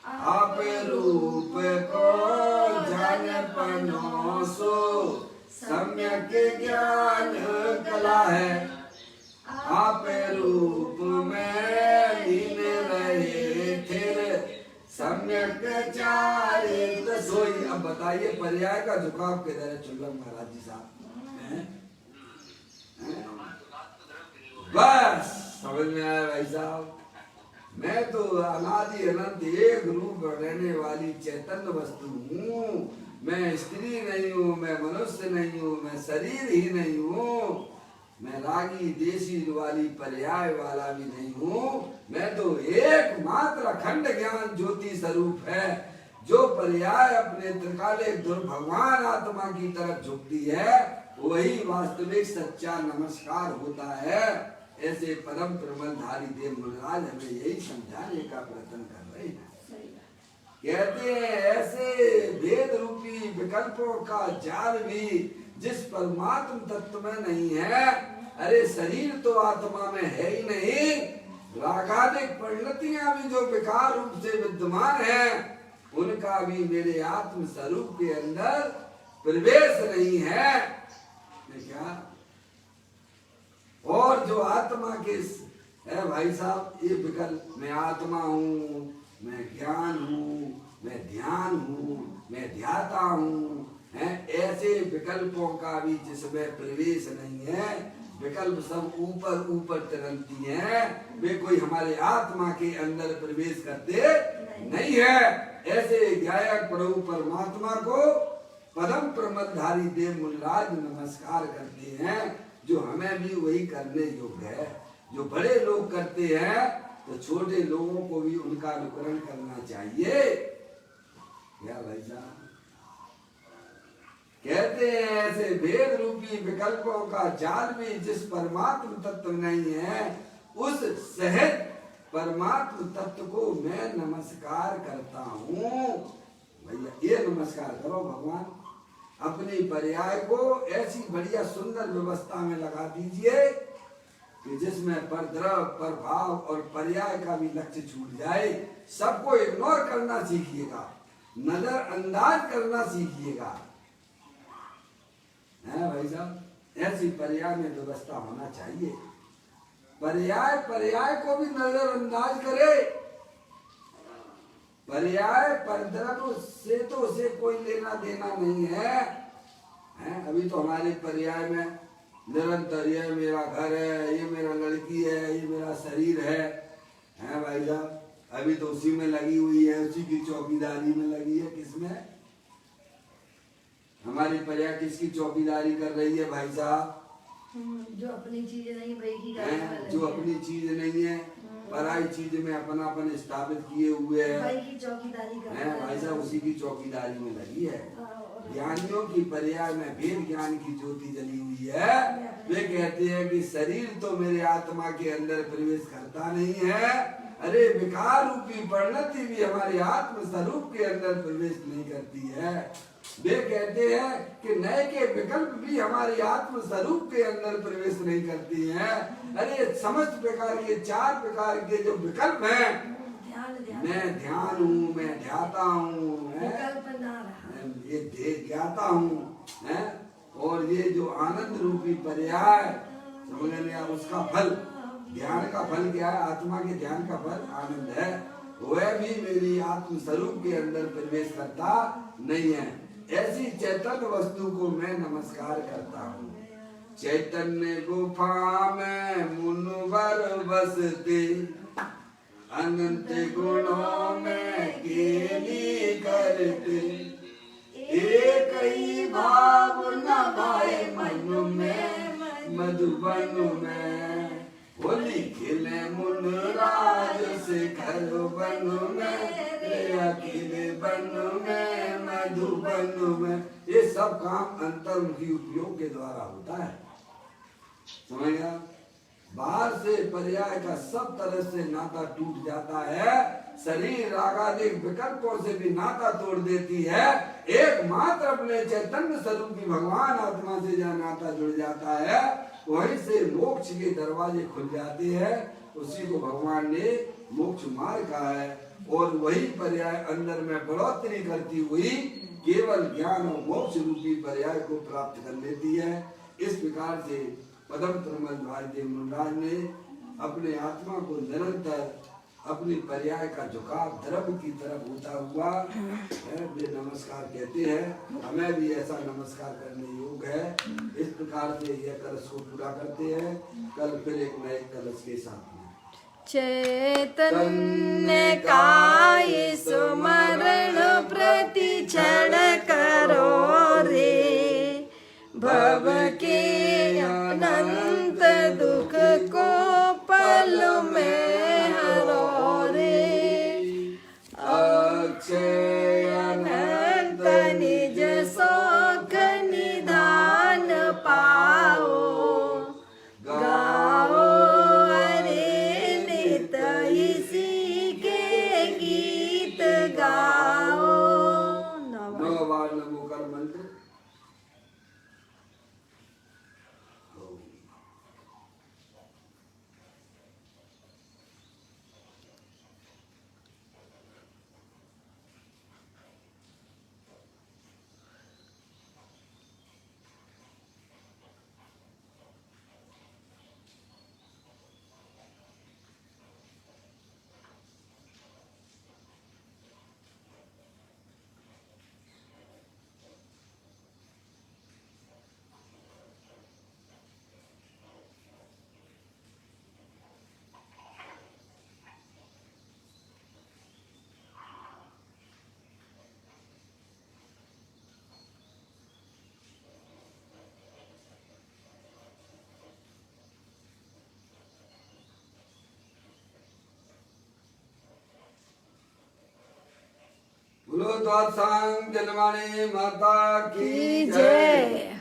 S1: आप रूप को जान पनो सो सम्यक ज्ञान कला है। आप रूप में लीन रहे थे सम्यक चारित सोई। अब बताइए पर्याय का झुकाव किधर है? चुल्लम महाराज जी साहब, बस समझ में आया भाई साहब। मैं तो अनादि अनंत एक रूप रहने वाली चैतन्य वस्तु हूँ। मैं स्त्री नहीं हूँ, मैं मनुष्य नहीं हूँ, मैं शरीर ही नहीं हूँ, मैं रागी देशी वाली पर्याय वाला भी नहीं हूँ। मैं तो एकमात्र अखंड ज्ञान ज्योति स्वरूप है। जो पर्याय अपने त्रिकालिक दुर्भगवान आत्मा की तरफ झुकती है वही वास्तविक सच्चा नमस्कार होता है। ऐसे परम प्रबलधारी देव मुनिराज हमें यही समझाने का प्रयत्न कर रहे हैं। कहते हैं ऐसे भेद रूपी विकल्पों का जाल भी जिस परमात्म तत्व में नहीं है, अरे शरीर तो आत्मा में है ही नहीं, रागादिक परिणतियां भी जो विकार रूप से विद्यमान है उनका भी मेरे आत्म स्वरूप के अंदर प्रवेश नहीं है। क्या? और जो आत्मा के है भाई साहब, ये विकल्प, मैं आत्मा हूँ, मैं ज्ञान हूँ, मैं ध्यान हूँ, मैं ध्याता हूँ, ऐसे विकल्पों का भी जिसमें प्रवेश नहीं है, विकल्प सब ऊपर ऊपर तरंती हैं, वे कोई हमारे आत्मा के अंदर प्रवेश करते नहीं है। ऐसे गायक प्रभु परमात्मा को परम प्रमदधारी देव मुनिराज नमस्कार करते हैं, जो हमें भी वही करने योग्य है। जो बड़े लोग करते हैं तो छोटे लोगों को भी उनका अनुकरण करना चाहिए। क्या भाई साहब? कहते हैं ऐसे भेद रूपी विकल्पों का जाल भी जिस परमात्म तत्व नहीं है, उस सहज परमात्म तत्व को मैं नमस्कार करता हूँ। भैया ये नमस्कार करो भगवान, अपने पर्याय को ऐसी बढ़िया सुंदर व्यवस्था में लगा दीजिए कि जिसमें परद्रव, प्रभाव और पर्याय का भी लक्ष्य छूट जाए। सबको इग्नोर करना सीखिएगा, नजरअंदाज करना सीखिएगा। है भाई साहब, ऐसी पर्याय में व्यवस्था होना चाहिए। पर्याय को भी नजरअंदाज करे। पर्याय परद्रव्य से तो उसे कोई लेना देना नहीं है। अभी तो हमारे पर्याय में निरंतर ये मेरा घर है, ये मेरा लड़की है, ये मेरा शरीर है भाई साहब, अभी तो उसी में लगी हुई है, उसी की चौकीदारी में लगी है। किसमें? हमारी पर्याय किसकी चौकीदारी कर रही है भाई साहब?
S3: जो अपनी चीजें नहीं,
S1: जो अपनी चीज नहीं है पराई चीज में अपनापन स्थापित किए हुए है।
S4: भाई की चौकीदारी करता
S1: हैं भाई साहब उसी की चौकीदारी में लगी है। ज्ञानियों की पर्याय में वेद ज्ञान की ज्योति जली हुई है। वे कहते हैं कि शरीर तो मेरे आत्मा के अंदर प्रवेश करता नहीं है, अरे विकार रूपी परिणति भी हमारे आत्म स्वरूप के अंदर प्रवेश नहीं करती है। वे कहते हैं कि नए के विकल्प भी हमारे आत्म स्वरूप के अंदर प्रवेश नहीं करती हैं। अरे समस्त प्रकार के 4 प्रकार के जो विकल्प हैं, मैं ध्यान हूँ, मैं ध्याता हूँ, ये ज्ञाता हूँ, है, और ये जो आनंद रूपी पर्याय समझ लिया, उसका फल ध्यान का फल क्या है? आत्मा के ध्यान का फल आनंद है। वह भी मेरी आत्म स्वरूप के अंदर प्रवेश करता नहीं है। ऐसी चैतन्य वस्तु को मैं नमस्कार करता हूँ। चैतन्य गुफा में मुनवर बसते, अनंत गुणों में केली करते, एक ही भाव न भाए मन में मधुबन में, होली खिले मुन राज से घर बन में, अकेले बन में मधुबन में। ये सब काम अंतर्मुखी उपयोग के द्वारा होता है, समझ गया? बाहर से पर्याय का सब तरह से नाता टूट जाता है। शरीर रागादिक विकल्पों से भी नाता तोड़ देती है। एकमात्र अपने चैतन्य स्वरूपी भगवान आत्मा से जहाँ नाता जुड़ जाता है, वहीं से मोक्ष के दरवाजे खुल जाते हैं। उसी को भगवान ने मोक्ष मार्ग कहा है। और वही पर्याय अंदर में बढ़ोतरी करती हुई केवल ज्ञान और मोक्ष रूपी पर्याय को प्राप्त कर लेती है। इस प्रकार से पदम तरमल भारतीय मुनराज ने अपने आत्मा को निरंतर अपनी पर्याय का झुकाव द्रव्य की तरफ होता हुआ वे नमस्कार कहते हैं। हमें भी ऐसा नमस्कार करने योग्य है। इस प्रकार से यह कलश को पूरा करते हैं। कल फिर एक नए कलश के साथ में
S3: चैतन्य का स्मरण प्रति क्षण करो रे, भव के अनंत दुख को पल में हरो रे, अक्षय अनंत निज शोक निदान पाओ, गाओ अरे नित इसी के गीत गाओ।
S1: 9 बार नमो कर मंत्र। बोलो तो सांग जनवाणी माता की जय।